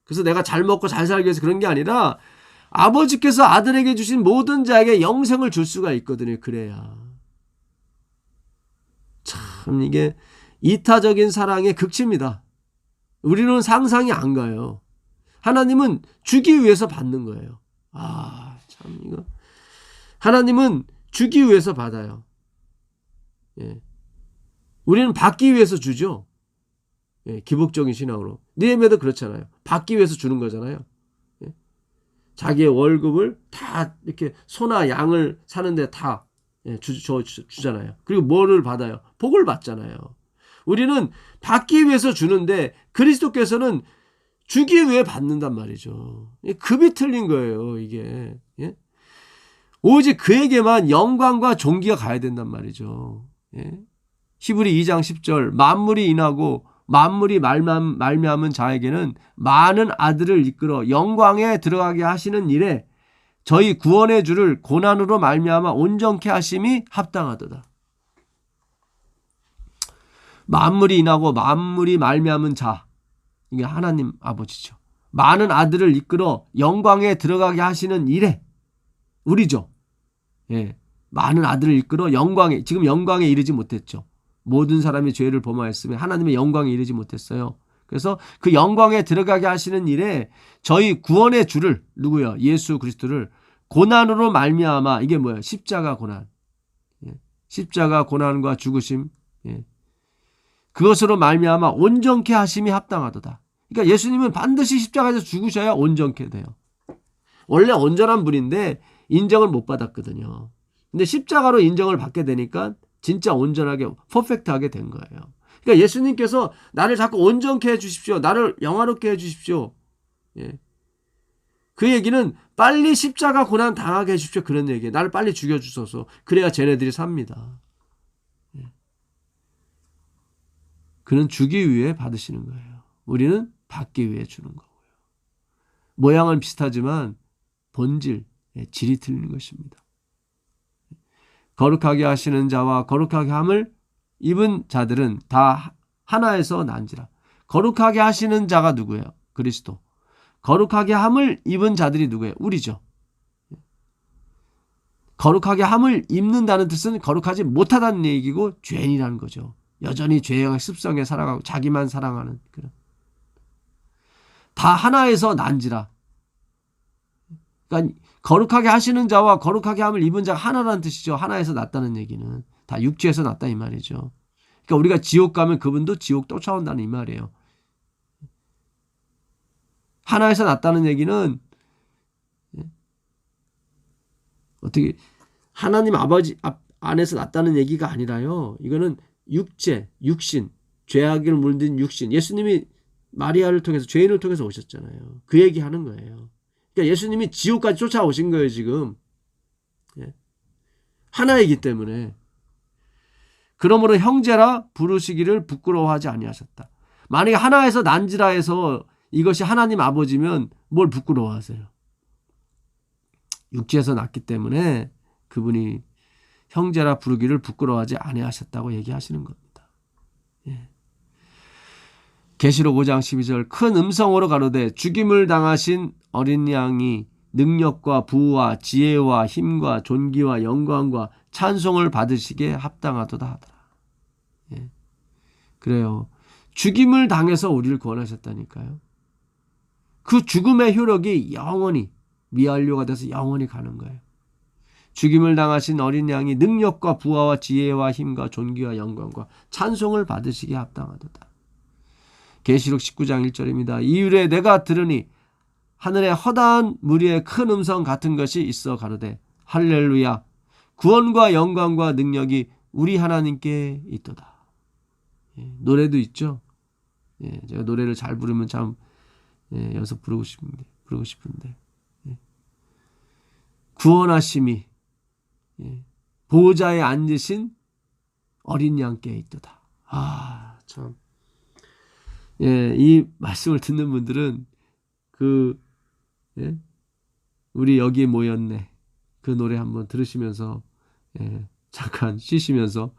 그래서 내가 잘 먹고 잘 살기 위해서 그런 게 아니라 아버지께서 아들에게 주신 모든 자에게 영생을 줄 수가 있거든요. 그래야. 참 이게 이타적인 사랑의 극치입니다. 우리는 상상이 안 가요. 하나님은 주기 위해서 받는 거예요. 아, 참 이거. 하나님은 주기 위해서 받아요. 예. 우리는 받기 위해서 주죠. 예, 기복적인 신앙으로. 느헤미야도 그렇잖아요. 받기 위해서 주는 거잖아요. 예. 자기의 월급을 다 이렇게 소나 양을 사는데 다 주잖아요. 그리고 뭐를 받아요? 복을 받잖아요. 우리는 받기 위해서 주는데 그리스도께서는 주기 위해 받는단 말이죠. 급이 틀린 거예요, 이게. 예? 오직 그에게만 영광과 존귀가 가야 된단 말이죠. 예? 히브리 2장 10절 만물이 인하고 만물이 말미암은 자에게는 많은 아들을 이끌어 영광에 들어가게 하시는 일에 저희 구원의 주를 고난으로 말미암아 온전케 하심이 합당하도다. 만물이 인하고 만물이 말미암은 자, 이게 하나님 아버지죠. 많은 아들을 이끌어 영광에 들어가게 하시는 일에 우리죠. 예, 많은 아들을 이끌어 영광에, 지금 영광에 이르지 못했죠. 모든 사람이 죄를 범하였으며 하나님의 영광에 이르지 못했어요. 그래서 그 영광에 들어가게 하시는 일에 저희 구원의 주를, 누구요? 예수 그리스도를 고난으로 말미암아, 이게 뭐예요? 십자가 고난. 예, 십자가 고난과 죽으심. 예, 그것으로 말미암아 온전케 하심이 합당하도다. 그러니까 예수님은 반드시 십자가에서 죽으셔야 온전케 돼요. 원래 온전한 분인데 인정을 못 받았거든요. 근데 십자가로 인정을 받게 되니까 진짜 온전하게 퍼펙트하게 된 거예요. 그러니까 예수님께서 나를 자꾸 온전케 해주십시오. 나를 영화롭게 해주십시오. 예. 그 얘기는 빨리 십자가 고난 당하게 해주십시오. 그런 얘기예요. 나를 빨리 죽여주소서. 그래야 쟤네들이 삽니다. 그는 주기 위해 받으시는 거예요. 우리는 받기 위해 주는 거고요. 모양은 비슷하지만 본질, 질이 틀린 것입니다. 거룩하게 하시는 자와 거룩하게 함을 입은 자들은 다 하나에서 난지라. 거룩하게 하시는 자가 누구예요? 그리스도. 거룩하게 함을 입은 자들이 누구예요? 우리죠. 거룩하게 함을 입는다는 뜻은 거룩하지 못하다는 얘기고 죄인이라는 거죠. 여전히 죄의 습성에 살아가고 자기만 사랑하는 그런. 다 하나에서 난지라. 그러니까 거룩하게 하시는 자와 거룩하게 함을 입은 자가 하나라는 뜻이죠. 하나에서 났다는 얘기는. 다 육체에서 났다 이 말이죠. 그러니까 우리가 지옥 가면 그분도 지옥 쫓아온다는 이 말이에요. 하나에서 났다는 얘기는 어떻게 하나님 아버지 안에서 났다는 얘기가 아니라요. 이거는 육체, 육신, 죄악을 물든 육신. 예수님이 마리아를 통해서 죄인을 통해서 오셨잖아요. 그 얘기하는 거예요. 그러니까 예수님이 지옥까지 쫓아오신 거예요, 지금. 하나이기 때문에. 그러므로 형제라 부르시기를 부끄러워하지 아니하셨다. 만약에 하나에서 난지라 해서 이것이 하나님 아버지면 뭘 부끄러워하세요? 육지에서 났기 때문에 그분이 형제라 부르기를 부끄러워하지 아니하셨다고 얘기하시는 겁니다. 계시록 5장 12절 큰 음성으로 가로되 죽임을 당하신 어린 양이 능력과 부와 지혜와 힘과 존귀와 영광과 찬송을 받으시기에 합당하도다 하더라. 그래요. 죽임을 당해서 우리를 구원하셨다니까요. 그 죽음의 효력이 영원히 미완료가 돼서 영원히 가는 거예요. 죽임을 당하신 어린 양이 능력과 부하와 지혜와 힘과 존귀와 영광과 찬송을 받으시기에 합당하도다. 계시록 19장 1절입니다. 이후에 내가 들으니 하늘에 허다한 무리의 큰 음성 같은 것이 있어 가로되 할렐루야 구원과 영광과 능력이 우리 하나님께 있도다. 노래도 있죠. 제가 노래를 잘 부르면 참 여기서 부르고 싶은데 구원하심이 보호자에 앉으신 어린 양께 있도다. 참. 이 말씀을 듣는 분들은 우리 여기에 모였네. 그 노래 한번 들으시면서 잠깐 쉬시면서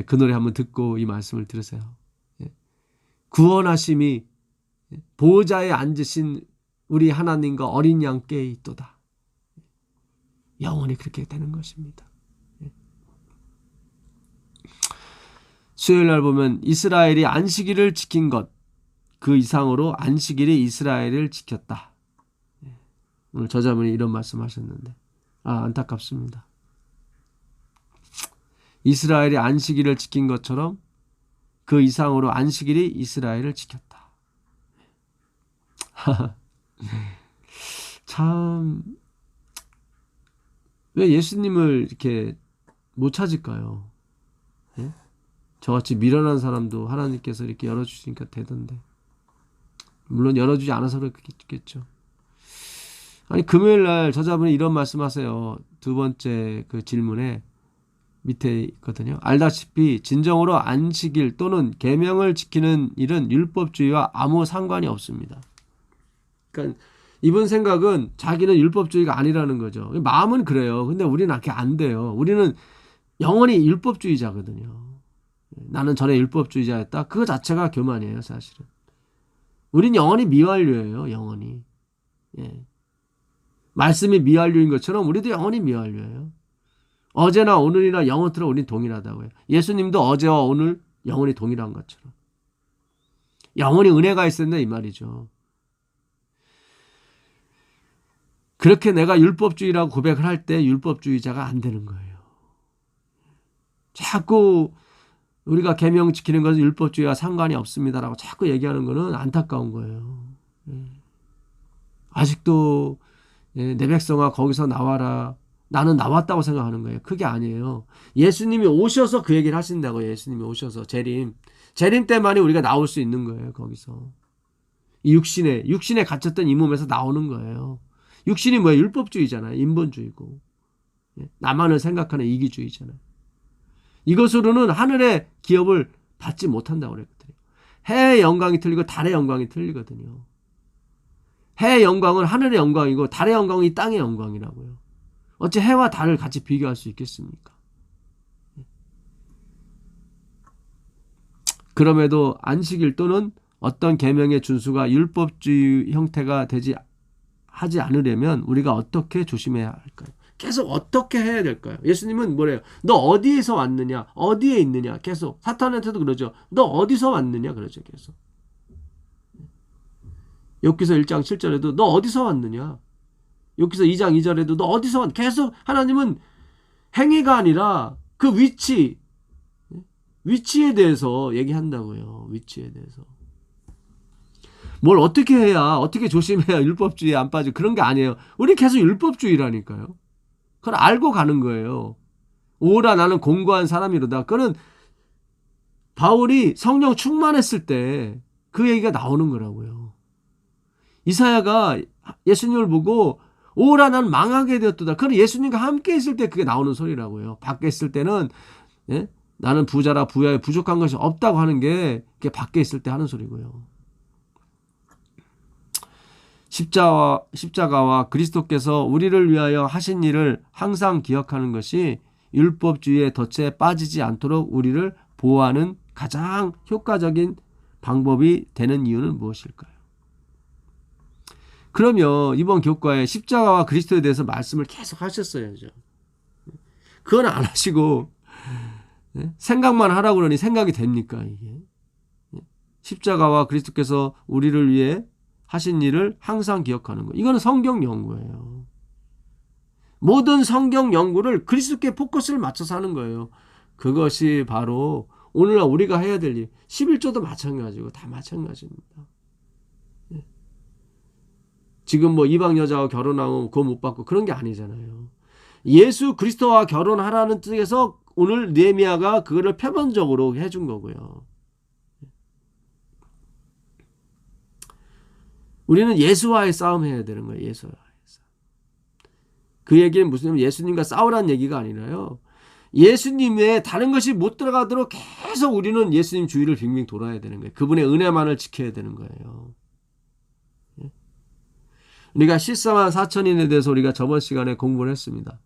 그 노래 한번 듣고 이 말씀을 들으세요. 구원하심이 보호자에 앉으신 우리 하나님과 어린 양께 있도다. 영원히 그렇게 되는 것입니다. 수요일 날 보면 이스라엘이 안식일을 지킨 것, 그 이상으로 안식일이 이스라엘을 지켰다. 오늘 저자분이 이런 말씀하셨는데 안타깝습니다. 이스라엘이 안식일을 지킨 것처럼 그 이상으로 안식일이 이스라엘을 지켰다. 참, 왜 예수님을 이렇게 못 찾을까요? 저같이 미련한 사람도 하나님께서 이렇게 열어주시니까 되던데. 물론 열어주지 않아서 그렇겠죠. 아니, 금요일날 저자분이 이런 말씀하세요. 두 번째 그 질문에 밑에 있거든요. 알다시피 진정으로 안식일 또는 계명을 지키는 일은 율법주의와 아무 상관이 없습니다. 그러니까 이분 생각은 자기는 율법주의가 아니라는 거죠. 마음은 그래요. 근데 우리는 그렇게 안 돼요. 우리는 영원히 율법주의자거든요. 나는 전에 율법주의자였다. 그거 자체가 교만이에요, 사실은. 우린 영원히 미완료예요, 영원히. 말씀이 미완료인 것처럼 우리도 영원히 미완료예요. 어제나 오늘이나 영원토록 우린 동일하다고요. 예수님도 어제와 오늘 영원히 동일한 것처럼. 영원히 은혜가 있었네 이 말이죠. 그렇게 내가 율법주의라고 고백을 할 때 율법주의자가 안 되는 거예요. 자꾸 우리가 계명 지키는 것은 율법주의와 상관이 없습니다라고 자꾸 얘기하는 것은 안타까운 거예요. 아직도 내 백성아 거기서 나와라. 나는 나왔다고 생각하는 거예요. 그게 아니에요. 예수님이 오셔서 그 얘기를 하신다고요. 예수님이 오셔서 재림 때만이 우리가 나올 수 있는 거예요. 거기서 이 육신에 갇혔던 이 몸에서 나오는 거예요. 육신이 뭐야? 율법주의잖아요. 인본주의고. 나만을 생각하는 이기주의잖아요. 이것으로는 하늘의 기업을 받지 못한다고 그랬거든요. 해의 영광이 틀리고 달의 영광이 틀리거든요. 해의 영광은 하늘의 영광이고 달의 영광은 이 땅의 영광이라고요. 어째 해와 달을 같이 비교할 수 있겠습니까? 그럼에도 안식일 또는 어떤 계명의 준수가 율법주의 형태가 하지 않으려면 우리가 어떻게 조심해야 할까요? 계속 어떻게 해야 될까요? 예수님은 뭐래요? 너 어디에서 왔느냐? 어디에 있느냐? 계속 사탄한테도 그러죠. 너 어디서 왔느냐? 그러죠. 계속. 욥기서 1장 7절에도 너 어디서 왔느냐? 욥기서 2장 2절에도 너 어디서 왔느냐? 계속 하나님은 행위가 아니라 그 위치에 대해서 얘기한다고요. 위치에 대해서. 뭘 어떻게 해야, 어떻게 조심해야 율법주의에 안 빠지고 그런 게 아니에요. 우리 계속 율법주의라니까요. 그걸 알고 가는 거예요. 오라 나는 공고한 사람이로다. 그거는 바울이 성령 충만했을 때 그 얘기가 나오는 거라고요. 이사야가 예수님을 보고 오라 난 망하게 되었도다. 그건 예수님과 함께 있을 때 그게 나오는 소리라고요. 밖에 있을 때는 나는 부자라 부야에 부족한 것이 없다고 하는 게 그게 밖에 있을 때 하는 소리고요. 십자가와 그리스도께서 우리를 위하여 하신 일을 항상 기억하는 것이 율법주의의 덫에 빠지지 않도록 우리를 보호하는 가장 효과적인 방법이 되는 이유는 무엇일까요? 그러면 이번 교과에 십자가와 그리스도에 대해서 말씀을 계속 하셨어야죠. 그건 안 하시고 생각만 하라고 그러니 생각이 됩니까 이게? 십자가와 그리스도께서 우리를 위해 하신 일을 항상 기억하는 거. 이거는 성경 연구예요. 모든 성경 연구를 그리스도께 포커스를 맞춰서 하는 거예요. 그것이 바로 오늘날 우리가 해야 될 일. 11조도 마찬가지고 다 마찬가지입니다. 지금 뭐 이방 여자와 결혼하고 그거 못 받고 그런 게 아니잖아요. 예수 그리스도와 결혼하라는 뜻에서 오늘 느헤미야가 그거를 표면적으로 해준 거고요. 우리는 예수와의 싸움 해야 되는 거예요. 예수와의 싸움. 그 얘기는 무슨 예수님과 싸우라는 얘기가 아니라요. 예수님 외에 다른 것이 못 들어가도록 계속 우리는 예수님 주위를 빙빙 돌아야 되는 거예요. 그분의 은혜만을 지켜야 되는 거예요. 우리가 14만 4천인에 대해서 우리가 저번 시간에 공부를 했습니다.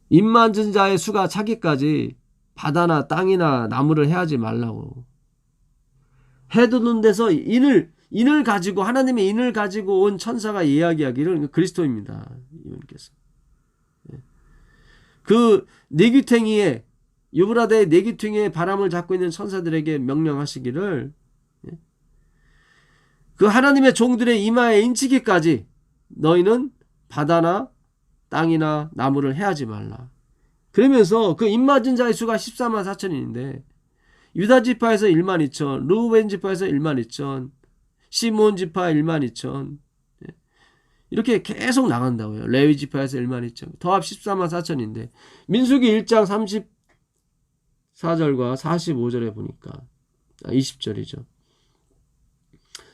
입만진 자의 수가 차기까지 바다나 땅이나 나무를 해하지 말라고. 해두는 데서 인을 가지고 하나님의 인을 가지고 온 천사가 이야기하기를 그리스도입니다. 이분께서. 그 내귀퉁이에 유브라데의 내귀퉁이에 바람을 잡고 있는 천사들에게 명령하시기를 그 하나님의 종들의 이마에 인치기까지 너희는 바다나 땅이나 나무를 해하지 말라. 그러면서 그 입맞은 자의 수가 14만 4천인데 유다 지파에서 1만 2천, 르우벤 지파에서 1만 2천, 시몬 지파 1만 2천 이렇게 계속 나간다고요. 레위 지파에서 1만 2천 더합 14만 4천인데 민수기 1장 34절과 45절에 보니까 20절이죠.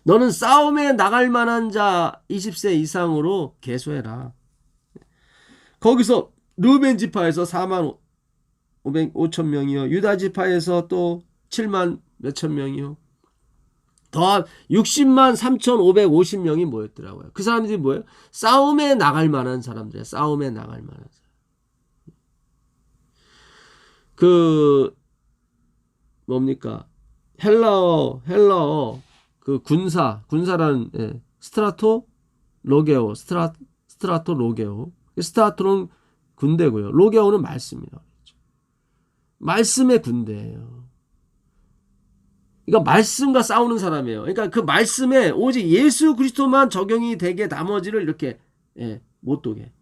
너는 싸움에 나갈 만한 자 20세 이상으로 계수해라. 거기서 르우벤 지파에서 4만 5천 명이요. 유다 지파에서 또 7만 몇천 명이요. 더합 60만 3,550명이 모였더라고요. 그 사람들이 뭐예요? 싸움에 나갈 만한 사람들이에요. 싸움에 나갈 만한 사람. 그 뭡니까? 헬라어 그 군사라는 스트라토 로게오. 스트라토는 군대고요. 로게오는 말씀이라고 그랬죠. 말씀의 군대예요. 그러니까 말씀과 싸우는 사람이에요. 그러니까 그 말씀에 오직 예수 그리스도만 적용이 되게 나머지를 이렇게 못 도게.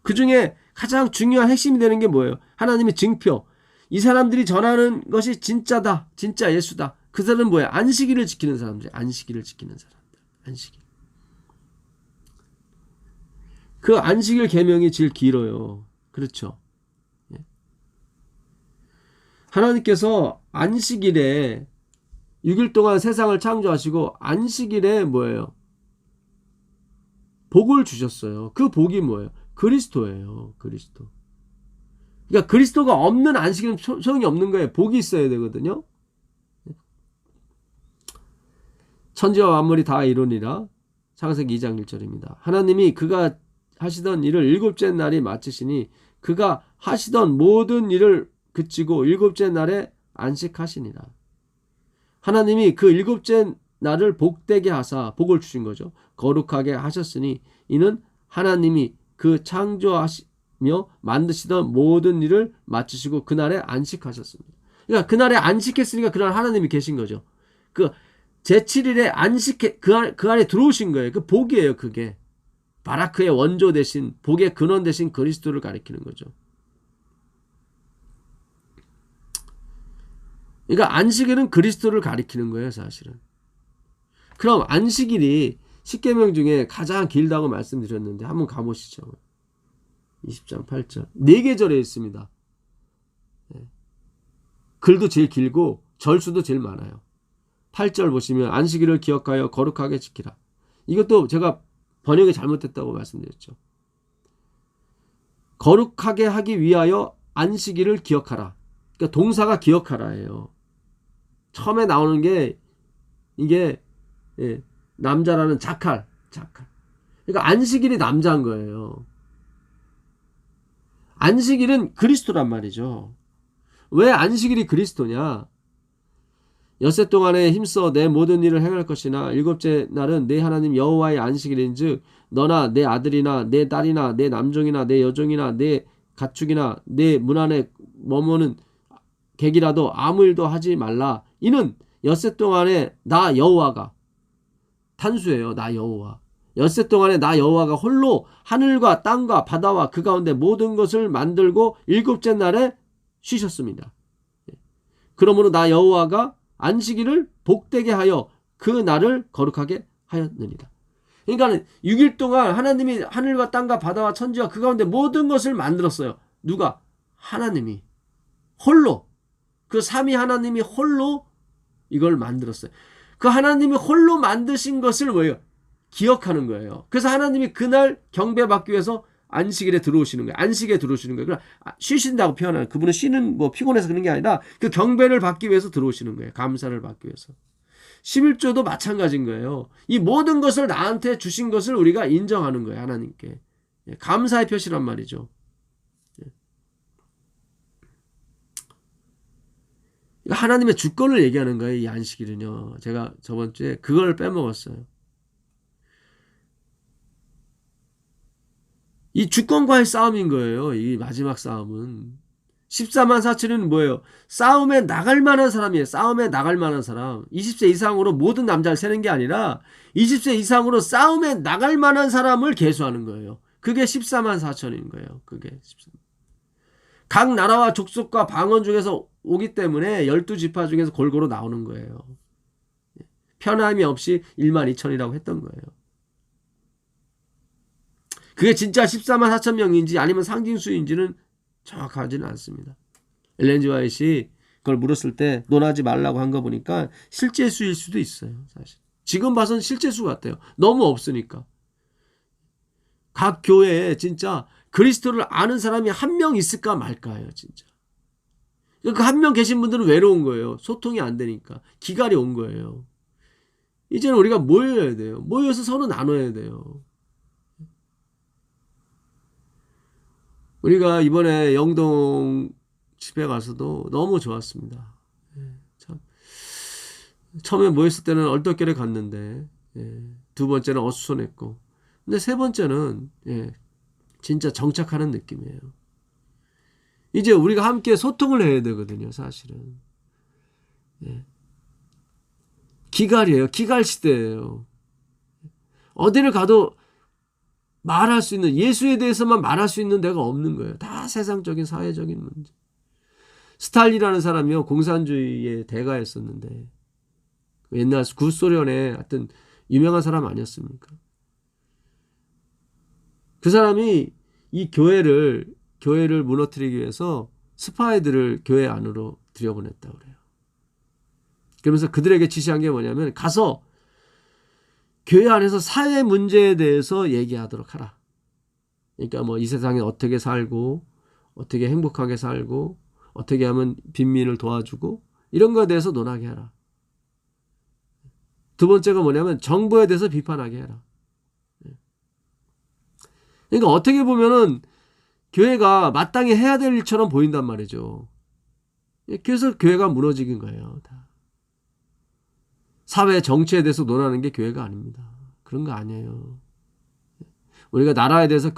그 중에 가장 중요한 핵심이 되는 게 뭐예요? 하나님의 증표. 이 사람들이 전하는 것이 진짜다. 진짜 예수다. 그 사람은 뭐예요? 안식일을 지키는 사람들. 안식일을 지키는 사람들. 안식일. 그 안식일 계명이 제일 길어요. 그렇죠? 하나님께서 안식일에 6일 동안 세상을 창조하시고 안식일에 뭐예요? 복을 주셨어요. 그 복이 뭐예요? 그리스도예요. 그리스도. 그러니까 그리스도가 없는 안식일은 소용이 없는 거예요. 복이 있어야 되거든요. 천지와 만물이 다 이루니라. 창세기 2장 1절입니다. 하나님이 그가 하시던 일을 일곱째 날이 마치시니 그가 하시던 모든 일을 그치고 일곱째 날에 안식하시니라. 하나님이 그 일곱째 날을 복되게 하사 복을 주신 거죠. 거룩하게 하셨으니 이는 하나님이 그 창조하시며 만드시던 모든 일을 마치시고 그날에 안식하셨습니다. 그러니까 그날에 안식했으니까 그날 하나님이 계신 거죠. 그 제7일에 그 안에 들어오신 거예요. 그 복이에요. 그게 바라크의 원조 대신 복의 근원 대신 그리스도를 가리키는 거죠. 그러니까 안식일은 그리스도를 가리키는 거예요. 사실은. 그럼 안식일이 10계명 중에 가장 길다고 말씀드렸는데 한번 가보시죠. 20장 8절 4계절에 있습니다. 글도 제일 길고 절수도 제일 많아요. 8절 보시면 안식일을 기억하여 거룩하게 지키라. 이것도 제가 번역이 잘못됐다고 말씀드렸죠. 거룩하게 하기 위하여 안식일을 기억하라. 그러니까 동사가 기억하라예요. 처음에 나오는 게 이게 남자라는 자칼. 그러니까 안식일이 남자인 거예요. 안식일은 그리스도란 말이죠. 왜 안식일이 그리스도냐? 엿새 동안에 힘써 내 모든 일을 행할 것이나 일곱째 날은 내 하나님 여호와의 안식일인즉 너나 내 아들이나 내 딸이나 내 남종이나 내 여종이나 내 가축이나 내 문 안에 머무는 객이라도 아무 일도 하지 말라. 이는 엿새 동안에 나 여호와가 단수예요. 나 여호와. 엿새 동안에 나 여호와가 홀로 하늘과 땅과 바다와 그 가운데 모든 것을 만들고 일곱째 날에 쉬셨습니다. 그러므로 나 여호와가 안식일을 복되게 하여 그 날을 거룩하게 하였느니라. 그러니까 6일 동안 하나님이 하늘과 땅과 바다와 천지와 그 가운데 모든 것을 만들었어요. 누가? 하나님이 홀로. 그 삼위 하나님이 홀로 이걸 만들었어요. 그 하나님이 홀로 만드신 것을 뭐예요? 기억하는 거예요. 그래서 하나님이 그날 경배받기 위해서 안식일에 들어오시는 거예요. 안식에 들어오시는 거예요. 그러나 쉬신다고 표현하는, 그분은 쉬는 뭐 피곤해서 그런 게 아니라 그 경배를 받기 위해서 들어오시는 거예요. 감사를 받기 위해서. 11조도 마찬가지인 거예요. 이 모든 것을 나한테 주신 것을 우리가 인정하는 거예요. 하나님께. 감사의 표시란 말이죠. 하나님의 주권을 얘기하는 거예요. 이 안식일은요. 제가 저번 주에 그걸 빼먹었어요. 이 주권과의 싸움인 거예요. 이 마지막 싸움은. 14만 4천은 뭐예요? 싸움에 나갈 만한 사람이에요. 싸움에 나갈 만한 사람. 20세 이상으로 모든 남자를 세는 게 아니라 20세 이상으로 싸움에 나갈 만한 사람을 계수하는 거예요. 그게 14만 4천인 거예요. 그게 14만. 각 나라와 족속과 방언 중에서 오기 때문에 12지파 중에서 골고루 나오는 거예요. 편함이 없이 1만 2천이라고 했던 거예요. 그게 진짜 14만 4천 명인지 아니면 상징수인지는 정확하지는 않습니다. 엘렌 G. 화이트이 그걸 물었을 때 논하지 말라고 한 거 보니까 실제 수일 수도 있어요. 사실 지금 봐서는 실제 수 같아요. 너무 없으니까. 각 교회에 진짜 그리스도를 아는 사람이 한 명 있을까 말까요. 진짜. 그 한 명 계신 분들은 외로운 거예요. 소통이 안 되니까. 기갈이 온 거예요. 이제는 우리가 모여야 돼요. 모여서 서로 나눠야 돼요. 우리가 이번에 영동 집회 가서도 너무 좋았습니다. 참. 처음에 모였을 때는 얼떨결에 갔는데, 두 번째는 어수선했고, 근데 세 번째는 진짜 정착하는 느낌이에요. 이제 우리가 함께 소통을 해야 되거든요. 사실은. 기갈이에요. 기갈 시대예요. 어디를 가도 말할 수 있는, 예수에 대해서만 말할 수 있는 데가 없는 거예요. 다 세상적인 사회적인 문제. 스탈린이라는 사람이요, 공산주의의 대가였었는데 옛날 구소련의 하여튼 유명한 사람 아니었습니까? 그 사람이 이 교회를 무너뜨리기 위해서 스파이들을 교회 안으로 들여보냈다고 그래요. 그러면서 그들에게 지시한 게 뭐냐면 가서 교회 안에서 사회 문제에 대해서 얘기하도록 하라. 그러니까 뭐 이 세상에 어떻게 살고 어떻게 행복하게 살고 어떻게 하면 빈민을 도와주고 이런 거에 대해서 논하게 하라. 두 번째가 뭐냐면 정부에 대해서 비판하게 해라. 그러니까 어떻게 보면은 교회가 마땅히 해야 될 일처럼 보인단 말이죠. 그래서 교회가 무너지긴 거예요. 다. 사회 정치에 대해서 논하는 게 교회가 아닙니다. 그런 거 아니에요. 우리가 나라에 대해서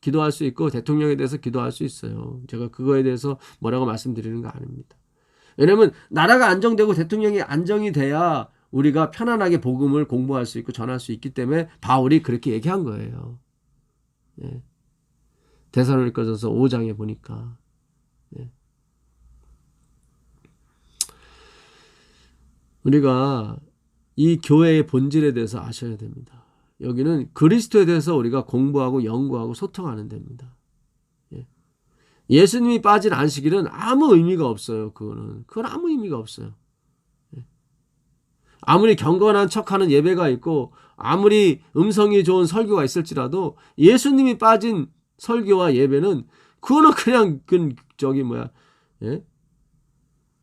기도할 수 있고 대통령에 대해서 기도할 수 있어요. 제가 그거에 대해서 뭐라고 말씀드리는 거 아닙니다. 왜냐하면 나라가 안정되고 대통령이 안정이 돼야 우리가 편안하게 복음을 공부할 수 있고 전할 수 있기 때문에 바울이 그렇게 얘기한 거예요. 예. 데살로니가전서 5장에 보니까 예. 우리가 이 교회의 본질에 대해서 아셔야 됩니다. 여기는 그리스도에 대해서 우리가 공부하고 연구하고 소통하는 데입니다. 예. 예수님이 빠진 안식일은 아무 의미가 없어요. 그건 아무 의미가 없어요. 예. 아무리 경건한 척하는 예배가 있고 아무리 음성이 좋은 설교가 있을지라도 예수님이 빠진 설교와 예배는 그거는 그냥 예?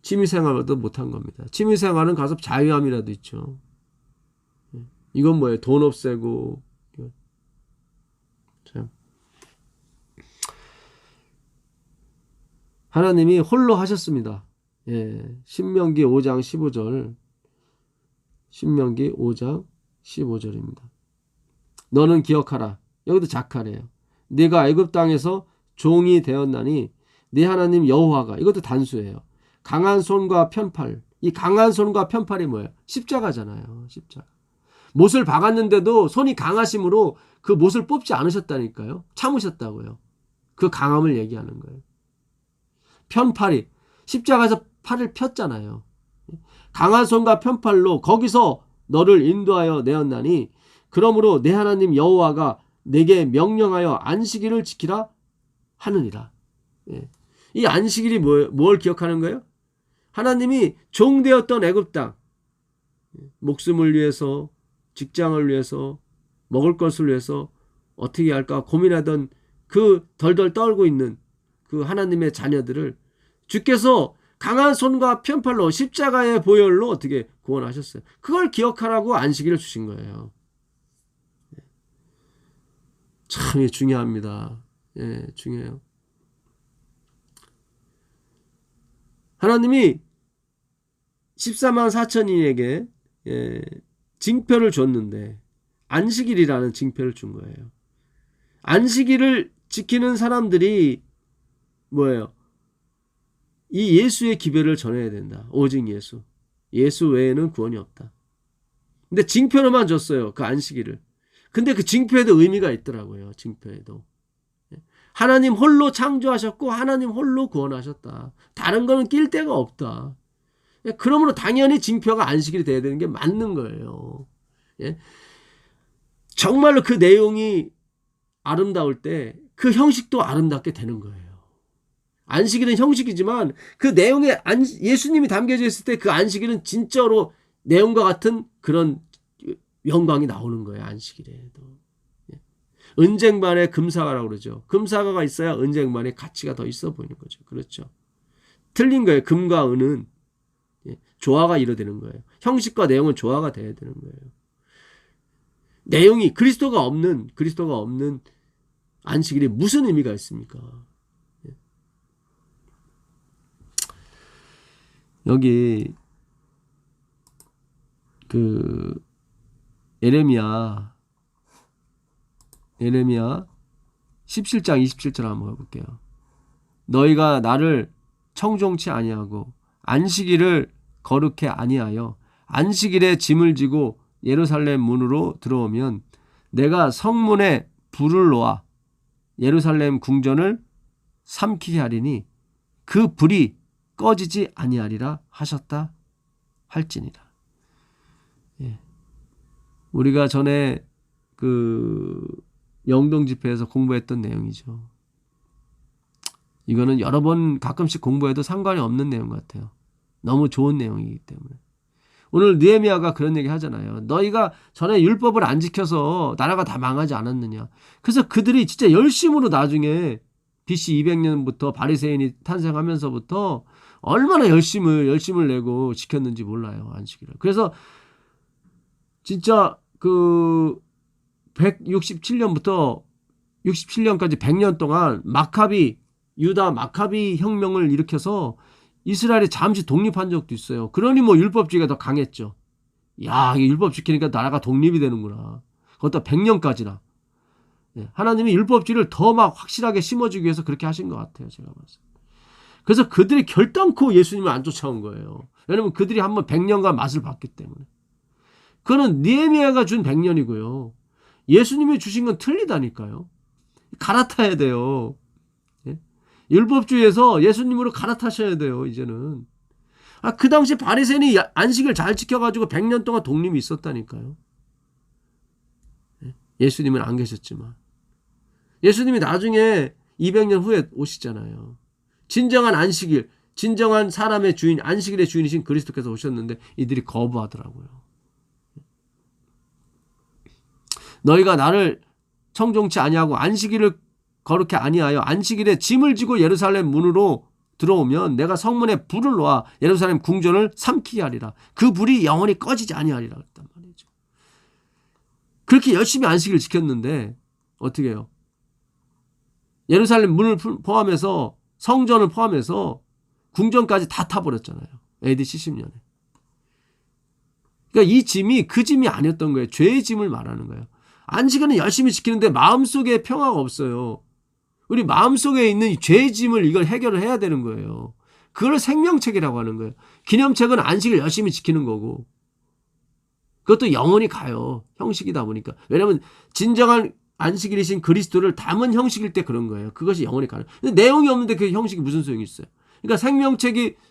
취미생활도 못한 겁니다. 취미생활은 가서 자유함이라도 있죠. 이건 뭐예요? 돈 없애고. 참. 하나님이 홀로 하셨습니다. 예. 신명기 5장 15절. 신명기 5장 15절입니다. 너는 기억하라. 여기도 자카래요. 네가 애굽 땅에서 종이 되었나니 네 하나님 여호와가, 이것도 단수예요. 강한 손과 편팔. 이 강한 손과 편팔이 뭐예요? 십자가잖아요. 십자가. 못을 박았는데도 손이 강하심으로 그 못을 뽑지 않으셨다니까요. 참으셨다고요. 그 강함을 얘기하는 거예요. 편팔이 십자가에서 팔을 폈잖아요. 강한 손과 편팔로 거기서 너를 인도하여 내었나니 그러므로 내 하나님 여호와가 내게 명령하여 안식일을 지키라 하느니라. 예. 이 안식일이 뭘 기억하는 거예요? 하나님이 종되었던 애굽 땅, 목숨을 위해서, 직장을 위해서, 먹을 것을 위해서 어떻게 할까 고민하던 그 덜덜 떨고 있는 그 하나님의 자녀들을 주께서 강한 손과 편팔로 십자가의 보혈로 어떻게 구원하셨어요. 그걸 기억하라고 안식일을 주신 거예요. 참 중요합니다. 예, 중요해요. 하나님이 14만 4천인에게 징표를 줬는데 안식일이라는 징표를 준 거예요. 안식일을 지키는 사람들이 뭐예요? 이 예수의 기별을 전해야 된다. 오직 예수. 예수 외에는 구원이 없다. 근데 징표로만 줬어요. 그 안식일을. 근데 그 징표에도 의미가 있더라고요. 징표에도. 하나님 홀로 창조하셨고 하나님 홀로 구원하셨다. 다른 거는 낄 데가 없다. 그러므로 당연히 징표가 안식일이 돼야 되는 게 맞는 거예요. 예? 정말로 그 내용이 아름다울 때 그 형식도 아름답게 되는 거예요. 안식일은 형식이지만 그 내용에 예수님이 담겨져 있을 때 그 안식일은 진짜로 내용과 같은 그런 영광이 나오는 거예요. 안식일에도. 은쟁반에 금사과라고 그러죠. 금사과가 있어야 은쟁반에 가치가 더 있어 보이는 거죠. 그렇죠. 틀린 거예요. 금과 은은 조화가 이루어지는 거예요. 형식과 내용은 조화가 돼야 되는 거예요. 내용이 그리스도가 없는 안식일이 무슨 의미가 있습니까? 여기 그 예레미야 17장 27절 한번 볼게요. 너희가 나를 청종치 아니하고 안식일을 거룩해 아니하여 안식일에 짐을 지고 예루살렘 문으로 들어오면 내가 성문에 불을 놓아 예루살렘 궁전을 삼키게 하리니 그 불이 꺼지지 아니하리라 하셨다 할지니라. 예. 우리가 전에 그 영동 집회에서 공부했던 내용이죠. 이거는 여러 번 가끔씩 공부해도 상관이 없는 내용 같아요. 너무 좋은 내용이기 때문에. 오늘 느헤미야가 그런 얘기 하잖아요. 너희가 전에 율법을 안 지켜서 나라가 다 망하지 않았느냐. 그래서 그들이 진짜 열심으로 나중에 BC 200년부터 바리새인이 탄생하면서부터 얼마나 열심을 내고 지켰는지 몰라요. 안식일을. 그래서 진짜 그 167년부터 67년까지 100년 동안 유다 마카비 혁명을 일으켜서 이스라엘이 잠시 독립한 적도 있어요. 그러니 뭐 율법주의가 더 강했죠. 야, 이 율법 지키니까 나라가 독립이 되는구나. 그것도 100년까지나. 하나님이 율법주의를 더 막 확실하게 심어주기 위해서 그렇게 하신 것 같아요. 제가 봤을 때. 그래서 그들이 결단코 예수님을 안 쫓아온 거예요. 왜냐면 그들이 한번 100년간 맛을 봤기 때문에. 그거는 느헤미야가 준 100년이고요. 예수님이 주신 건 틀리다니까요. 갈아타야 돼요. 율법주의에서 예수님으로 갈아타셔야 돼요. 이제는. 그 당시 바리새인이 안식을 잘 지켜가지고 100년 동안 독립이 있었다니까요. 예수님은 안 계셨지만. 예수님이 나중에 200년 후에 오시잖아요. 진정한 안식일, 진정한 사람의 주인, 안식일의 주인이신 그리스도께서 오셨는데 이들이 거부하더라고요. 너희가 나를 청종치 아니하고 안식일을 거룩히 아니하여 안식일에 짐을 지고 예루살렘 문으로 들어오면 내가 성문에 불을 놓아 예루살렘 궁전을 삼키게 하리라. 그 불이 영원히 꺼지지 아니하리라 그랬단 말이죠. 그렇게 열심히 안식일을 지켰는데 어떻게 해요? 예루살렘 문을 포함해서 성전을 포함해서 궁전까지 다 타버렸잖아요. AD 70년에. 그러니까 이 짐이 그 짐이 아니었던 거예요. 죄의 짐을 말하는 거예요. 안식일은 열심히 지키는데 마음속에 평화가 없어요. 우리 마음속에 있는 죄의 짐을 이걸 해결을 해야 되는 거예요. 그걸 생명책이라고 하는 거예요. 기념책은 안식일 열심히 지키는 거고 그것도 영원히 가요. 형식이다 보니까. 왜냐하면 진정한 안식일이신 그리스도를 담은 형식일 때 그런 거예요. 그것이 영원히 가는. 근데 내용이 없는데 그 형식이 무슨 소용이 있어요? 그러니까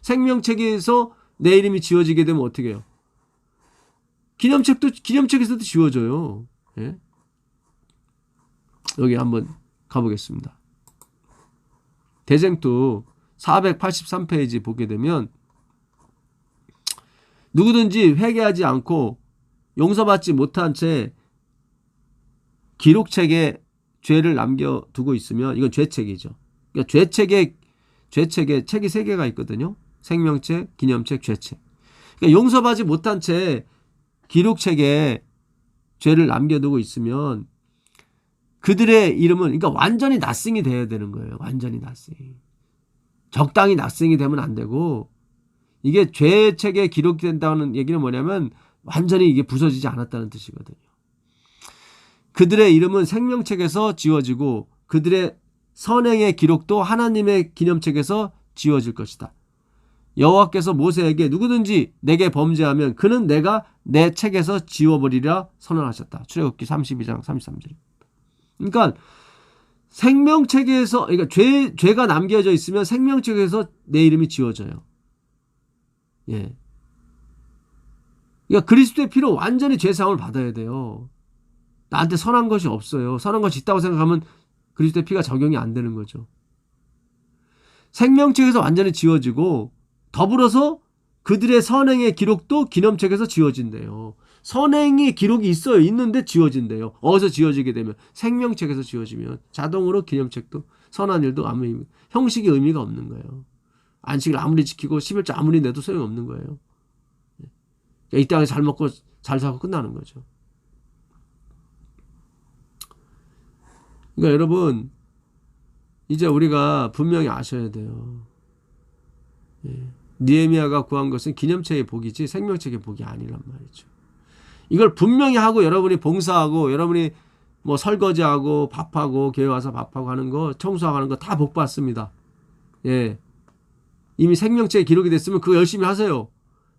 생명책에서 내 이름이 지워지게 되면 어떻게 해요? 기념책에서도 지워져요. 예? 여기 한번 가보겠습니다. 대쟁투 483페이지 보게 되면 누구든지 회개하지 않고 용서받지 못한 채 기록책에 죄를 남겨두고 있으면 이건 죄책이죠. 그러니까 죄책에 책이 3개가 있거든요. 생명책, 기념책, 죄책. 그러니까 용서받지 못한 채 기록책에 죄를 남겨두고 있으면 그들의 이름은 그러니까 완전히 낫싱이 돼야 되는 거예요. 완전히 낫싱. 적당히 낫싱이 되면 안 되고 이게 죄책에 기록된다는 얘기는 뭐냐면 완전히 이게 부서지지 않았다는 뜻이거든요. 그들의 이름은 생명책에서 지워지고 그들의 선행의 기록도 하나님의 기념책에서 지워질 것이다. 여호와께서 모세에게 누구든지 내게 범죄하면 그는 내가 내 책에서 지워버리리라 선언하셨다. 출애굽기 32장 33절. 그러니까 생명책에서 그러니까 죄가 남겨져 있으면 생명책에서 내 이름이 지워져요. 예. 그러니까 그리스도의 피로 완전히 죄사함을 받아야 돼요. 나한테 선한 것이 없어요. 선한 것이 있다고 생각하면 그리스도의 피가 적용이 안 되는 거죠. 생명책에서 완전히 지워지고 더불어서 그들의 선행의 기록도 기념책에서 지워진대요. 선행의 기록이 있어요. 있는데 지워진대요. 어디서 지워지게 되면 생명책에서 지워지면 자동으로 기념책도 선한 일도 아무 형식의 의미가 없는 거예요. 안식을 아무리 지키고 11조 아무리 내도 소용없는 거예요. 이 땅에 잘 먹고 잘 살고 끝나는 거죠. 그러니까 여러분 이제 우리가 분명히 아셔야 돼요. 느헤미야가 구한 것은 기념책의 복이지 생명책의 복이 아니란 말이죠. 이걸 분명히 하고 여러분이 봉사하고 여러분이 뭐 설거지하고 밥하고 교회 와서 밥하고 하는 거 청소하고 하는 거 다 복 받습니다. 예. 이미 생명책에 기록이 됐으면 그거 열심히 하세요.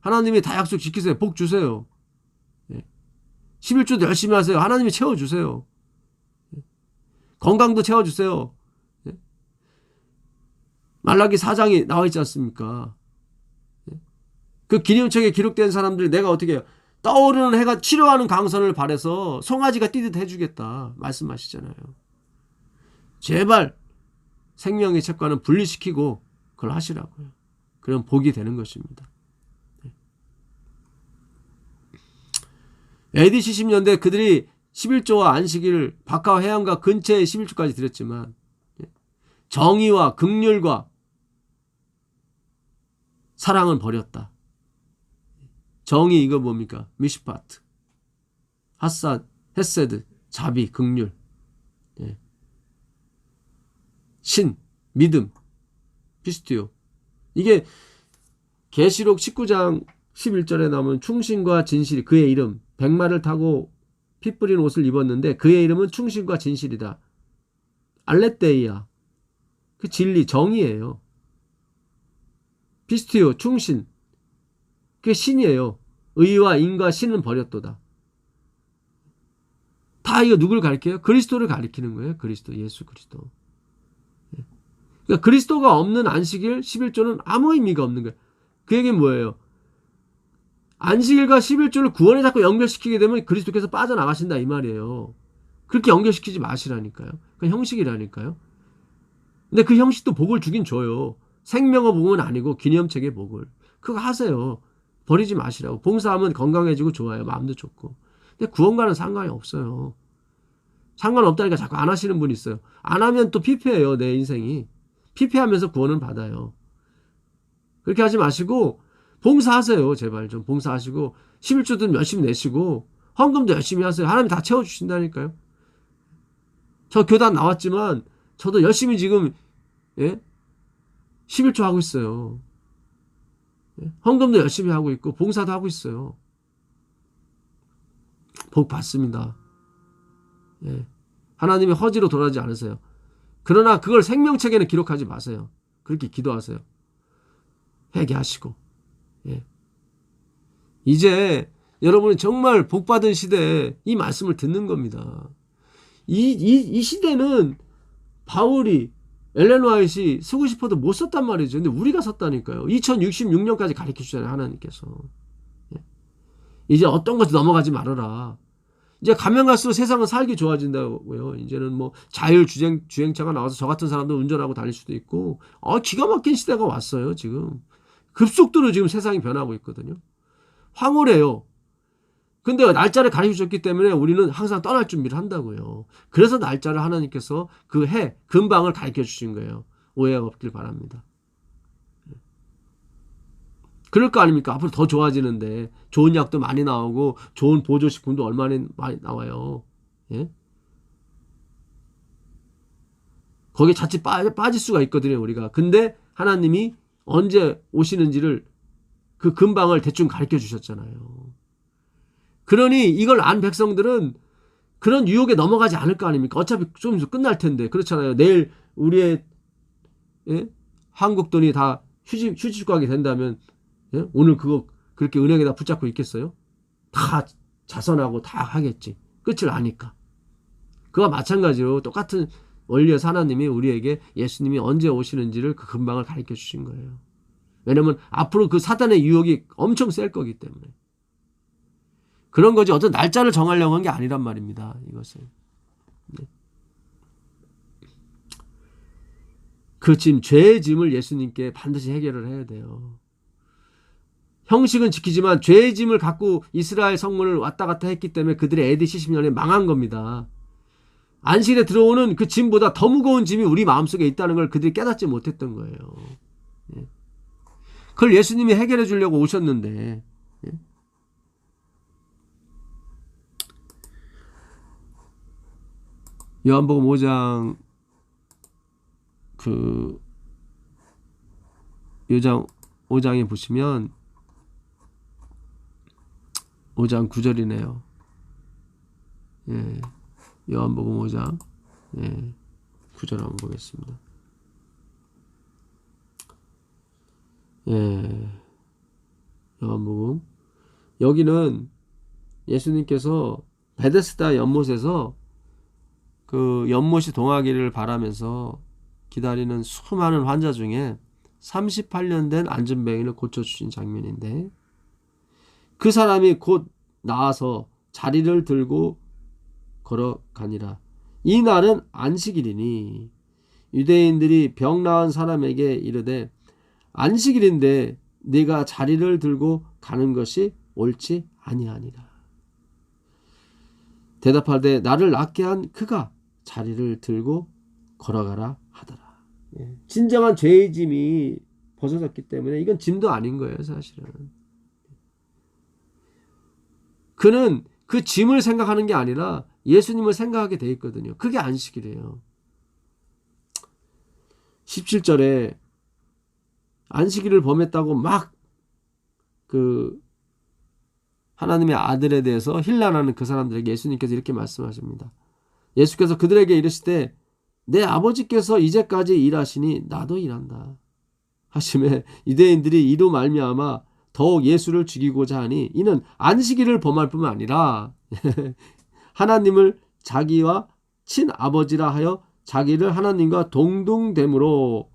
하나님이 다 약속 지키세요. 복 주세요. 예. 11조도 열심히 하세요. 하나님이 채워주세요. 예. 건강도 채워주세요. 예. 말라기 4장이 나와 있지 않습니까? 예. 그 기념책에 기록된 사람들이 내가 어떻게 해요? 떠오르는 해가 치료하는 강선을 발해서 송아지가 뛰듯 해주겠다 말씀하시잖아요. 제발 생명의 책과는 분리시키고 그걸 하시라고요. 그럼 복이 되는 것입니다. AD 70년대 그들이 11조와 안식일을 바카와 해안가 근처에 11조까지 드렸지만 정의와 긍휼과 사랑은 버렸다. 정의 이거 뭡니까? 미시파트, 하사, 헤세드, 자비, 긍휼, 신, 믿음, 피스티오. 이게 계시록 19장 11절에 나오면 충신과 진실이 그의 이름, 백마를 타고 피 뿌린 옷을 입었는데 그의 이름은 충신과 진실이다. 알레테이야. 그 진리, 정의예요. 피스티오, 충신. 그게 신이에요. 의와 인과 신은 버렸도다. 다 이거 누굴 가리켜요? 그리스도를 가리키는 거예요. 그리스도, 예수 그리스도. 그러니까 그리스도가 없는 안식일 11조는 아무 의미가 없는 거예요. 그 얘기는 뭐예요? 안식일과 11조를 구원에 자꾸 연결시키게 되면 그리스도께서 빠져나가신다 이 말이에요. 그렇게 연결시키지 마시라니까요. 그 형식이라니까요. 근데 그 형식도 복을 주긴 줘요. 생명의 복은 아니고 기념책의 복을. 그거 하세요. 버리지 마시라고. 봉사하면 건강해지고 좋아요. 마음도 좋고. 근데 구원과는 상관이 없어요. 상관없다니까 자꾸 안 하시는 분이 있어요. 안 하면 또 피폐해요. 내 인생이. 피폐하면서 구원을 받아요. 그렇게 하지 마시고 봉사하세요. 제발 좀 봉사하시고 11조든 열심히 내시고 헌금도 열심히 하세요. 하나님 다 채워주신다니까요. 저 교단 나왔지만 저도 열심히 지금 11조 하고 있어요. 헌금도 열심히 하고 있고 봉사도 하고 있어요. 복 받습니다. 하나님이 허지로 돌아가지 않으세요. 그러나 그걸 생명책에는 기록하지 마세요. 그렇게 기도하세요. 회개하시고. 이제 여러분이 정말 복받은 시대에 이 말씀을 듣는 겁니다. 이 시대는 바울이 엘렌 화이트이 쓰고 싶어도 못 썼단 말이죠. 근데 우리가 썼다니까요. 2066년까지 가르쳐 주잖아요. 하나님께서. 이제 어떤 것도 넘어가지 말아라. 이제 가면 갈수록 세상은 살기 좋아진다고요. 이제는 뭐 자율 주행차가 나와서 저 같은 사람도 운전하고 다닐 수도 있고 기가 막힌 시대가 왔어요. 지금 급속도로 지금 세상이 변하고 있거든요. 황홀해요. 근데 날짜를 가르쳐 줬기 때문에 우리는 항상 떠날 준비를 한다고요. 그래서 날짜를 하나님께서 그 해 근방을 가르쳐 주신 거예요. 오해가 없길 바랍니다. 그럴 거 아닙니까? 앞으로 더 좋아지는데 좋은 약도 많이 나오고 좋은 보조식품도 얼마나 많이 나와요. 거기에 자칫 빠질 수가 있거든요. 우리가. 근데 하나님이 언제 오시는지를 그 근방을 대충 가르쳐 주셨잖아요. 그러니 이걸 안 백성들은 그런 유혹에 넘어가지 않을 거 아닙니까? 어차피 좀 있으면 끝날 텐데. 그렇잖아요. 내일 우리의 한국 돈이 다 휴지 가게 된다면 오늘 그거 그렇게 은행에다 붙잡고 있겠어요? 다 자선하고 다 하겠지. 끝을 아니까. 그와 마찬가지로 똑같은 원리에서 하나님이 우리에게 예수님이 언제 오시는지를 그 근방을 가르쳐 주신 거예요. 왜냐면 앞으로 그 사단의 유혹이 엄청 셀 거기 때문에. 그런 거지 어떤 날짜를 정하려고 한 게 아니란 말입니다. 이것은. 그 짐, 죄의 짐을 예수님께 반드시 해결을 해야 돼요. 형식은 지키지만 죄의 짐을 갖고 이스라엘 성문을 왔다 갔다 했기 때문에 그들의 AD 70년에 망한 겁니다. 안식일에 들어오는 그 짐보다 더 무거운 짐이 우리 마음속에 있다는 걸 그들이 깨닫지 못했던 거예요. 그걸 예수님이 해결해 주려고 오셨는데 요한복음 5장 5장에 보시면 5장 9절이네요. 요한복음 5장 9절 한번 보겠습니다. 요한복음 여기는 예수님께서 베데스다 연못에서 그 연못이 동하기를 바라면서 기다리는 수많은 환자 중에 38년 된 안전병인을 고쳐주신 장면인데 그 사람이 곧 나와서 자리를 들고 걸어가니라. 이 날은 안식일이니 유대인들이 병 나은 사람에게 이르되 안식일인데 네가 자리를 들고 가는 것이 옳지 아니하니라. 대답하되 나를 낫게 한 그가 자리를 들고 걸어가라 하더라. 진정한 죄의 짐이 벗어졌기 때문에 이건 짐도 아닌 거예요, 사실은. 그는 그 짐을 생각하는 게 아니라 예수님을 생각하게 돼 있거든요. 그게 안식이래요. 17절에 안식일을 범했다고 막 그 하나님의 아들에 대해서 힐난하는 그 사람들에게 예수님께서 이렇게 말씀하십니다. 예수께서 그들에게 이르시되 내 아버지께서 이제까지 일하시니 나도 일한다 하시매 유대인들이 이로 말미암아 더욱 예수를 죽이고자 하니 이는 안식일을 범할 뿐만 아니라 하나님을 자기와 친아버지라 하여 자기를 하나님과 동등됨으로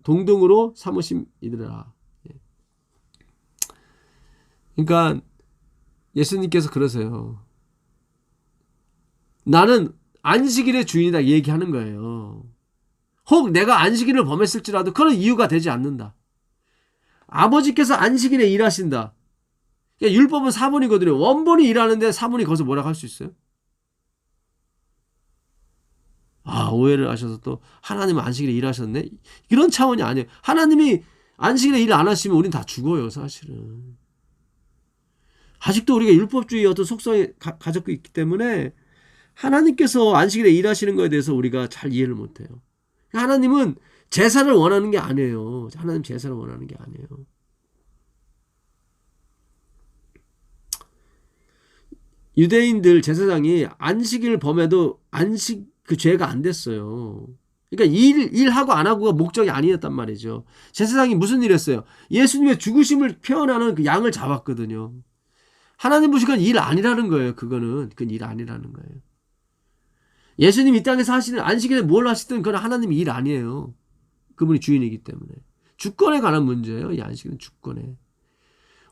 동등으로 삼으심이더라. 그러니까 예수님께서 그러세요. 나는 안식일의 주인이다 얘기하는 거예요. 혹 내가 안식일을 범했을지라도 그런 이유가 되지 않는다. 아버지께서 안식일에 일하신다. 그러니까 율법은 사본이거든요. 원본이 일하는데 사본이 거기서 뭐라고 할 수 있어요? 오해를 하셔서 또 하나님은 안식일에 일하셨네? 이런 차원이 아니에요. 하나님이 안식일에 일 안 하시면 우린 다 죽어요, 사실은. 아직도 우리가 율법주의 어떤 속성이 가졌고 있기 때문에 하나님께서 안식일에 일하시는 것에 대해서 우리가 잘 이해를 못해요. 하나님은 제사를 원하는 게 아니에요. 하나님 제사를 원하는 게 아니에요. 유대인들 제사장이 안식일 범해도 그 죄가 안 됐어요. 그러니까 일하고 안 하고가 목적이 아니었단 말이죠. 제사장이 무슨 일 했어요? 예수님의 죽으심을 표현하는 그 양을 잡았거든요. 하나님 보시기엔 일 아니라는 거예요. 그건 일 아니라는 거예요. 예수님 이 땅에서 하시는 안식일에 뭘 하시든 그건 하나님 일 아니에요. 그분이 주인이기 때문에. 주권에 관한 문제예요. 이 안식일은 주권에.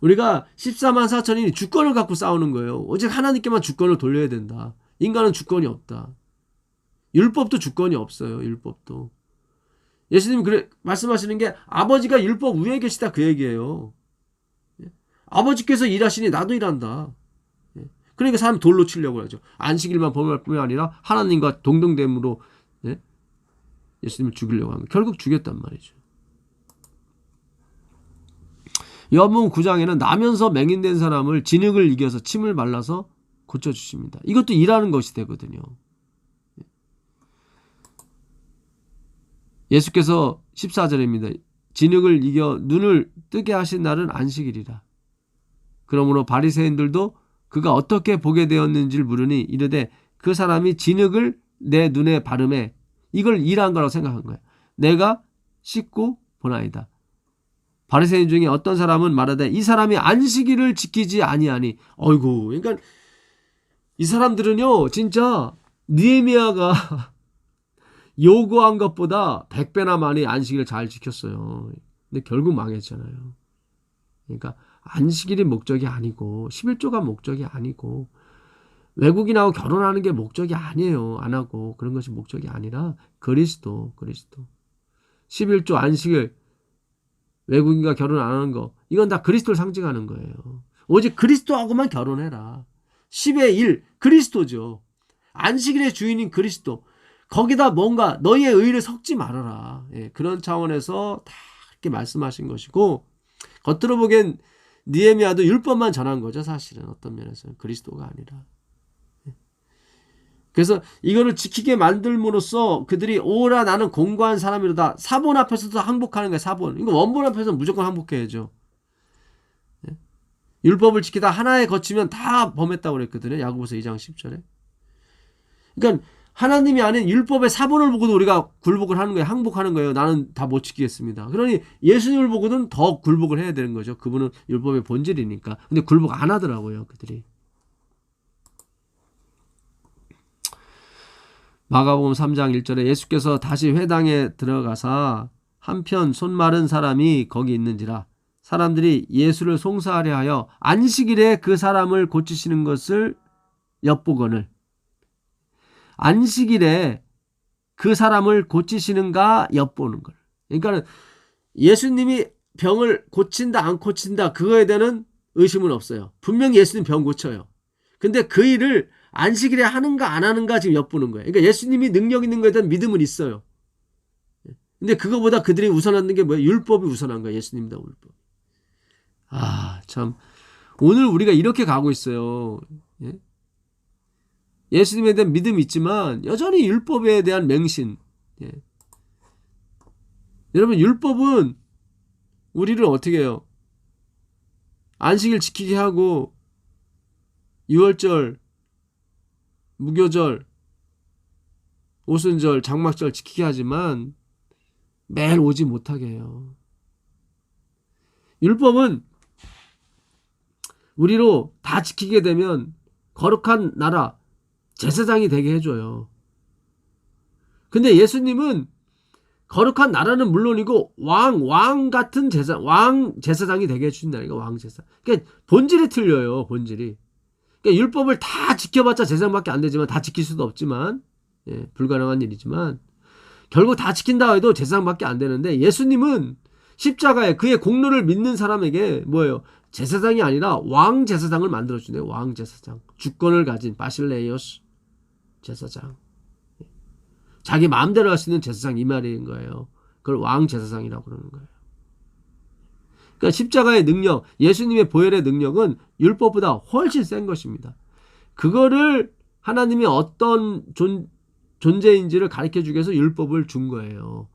우리가 14만 4천인이 주권을 갖고 싸우는 거예요. 오직 하나님께만 주권을 돌려야 된다. 인간은 주권이 없다. 율법도 주권이 없어요. 율법도. 예수님이 말씀하시는 게 아버지가 율법 위에 계시다 그 얘기예요. 아버지께서 일하시니 나도 일한다. 그러니까 사람이 돌로 치려고 하죠. 안식일만 범할 뿐만 아니라 하나님과 동등됨으로 예수님을 죽이려고 하면 결국 죽였단 말이죠. 요한복음 9장에는 나면서 맹인된 사람을 진흙을 이겨서 침을 발라서 고쳐주십니다. 이것도 일하는 것이 되거든요. 예수께서 14절입니다. 진흙을 이겨 눈을 뜨게 하신 날은 안식일이라. 그러므로 바리새인들도 그가 어떻게 보게 되었는지를 물으니 이르되 그 사람이 진흙을 내 눈에 바르매 이걸 일한 거라고 생각한 거야. 내가 씻고 보나이다. 바리새인 중에 어떤 사람은 말하되 이 사람이 안식일을 지키지 아니하니. 어이구, 그러니까 이 사람들은요 진짜 느헤미야가 요구한 것보다 100배나 많이 안식일을 잘 지켰어요. 근데 결국 망했잖아요. 그러니까 안식일이 목적이 아니고 11조가 목적이 아니고 외국인하고 결혼하는 게 목적이 아니에요. 안 하고 그런 것이 목적이 아니라 그리스도 11조 안식일 외국인과 결혼 안 하는 거 이건 다 그리스도를 상징하는 거예요. 오직 그리스도하고만 결혼해라. 10의 1 그리스도죠. 안식일의 주인인 그리스도. 거기다 뭔가 너희의 의를 섞지 말아라. 그런 차원에서 다 이렇게 말씀하신 것이고 겉으로 보기엔 느헤미야도 율법만 전한 거죠. 사실은 어떤 면에서는 그리스도가 아니라. 그래서 이거를 지키게 만들므로써 그들이 오라 나는 공고한 사람이로다. 사본 앞에서도 항복하는 거예요. 사본. 이거 원본 앞에서는 무조건 항복해야죠. 율법을 지키다 하나에 거치면 다 범했다고 그랬거든요. 야고보서 2장 10절에. 그러니까 하나님이 아닌 율법의 사본을 보고도 우리가 굴복을 하는 거예요. 항복하는 거예요. 나는 다 못 지키겠습니다. 그러니 예수님을 보고는 더 굴복을 해야 되는 거죠. 그분은 율법의 본질이니까. 근데 굴복 안 하더라고요. 그들이. 마가복음 3장 1절에 예수께서 다시 회당에 들어가사 한편 손 마른 사람이 거기 있는지라 사람들이 예수를 송사하려 하여 안식일에 그 사람을 고치시는 것을 엿보거늘. 안식일에 그 사람을 고치시는가 엿보는 걸. 그러니까 예수님이 병을 고친다 안 고친다 그거에 대한 의심은 없어요. 분명히 예수님 병 고쳐요. 근데 그 일을 안식일에 하는가 안 하는가 지금 엿보는 거예요. 그러니까 예수님이 능력 있는 것에 대한 믿음은 있어요. 근데 그거보다 그들이 우선하는 게 뭐예요? 율법이 우선한 거예요. 예수님보다 율법. 참. 오늘 우리가 이렇게 가고 있어요. 예? 예수님에 대한 믿음이 있지만 여전히 율법에 대한 맹신. 예. 여러분, 율법은 우리를 어떻게 해요? 안식일 지키게 하고 유월절, 무교절, 오순절, 장막절 지키게 하지만 매일 오지 못하게 해요. 율법은 우리로 다 지키게 되면 거룩한 나라, 제사장이 되게 해줘요. 근데 예수님은 거룩한 나라는 물론이고 왕 같은 왕 제사장이 되게 해준다니까. 왕 제사. 그러니까 본질이 틀려요. 본질이. 그러니까 율법을 다 지켜봤자 제사장밖에 안 되지만, 다 지킬 수도 없지만, 예, 불가능한 일이지만 결국 다 지킨다 해도 제사장밖에 안 되는데, 예수님은 십자가에 그의 공로를 믿는 사람에게 뭐예요? 제사장이 아니라 왕 제사장을 만들어주네요. 왕 제사장. 주권을 가진 바실레이오스 제사장. 자기 마음대로 할 수 있는 제사장, 이 말인 거예요. 그걸 왕 제사장이라고 그러는 거예요. 그러니까 십자가의 능력, 예수님의 보혈의 능력은 율법보다 훨씬 센 것입니다. 그거를 하나님이 어떤 존재인지를 가르쳐주기 위해서 율법을 준 거예요.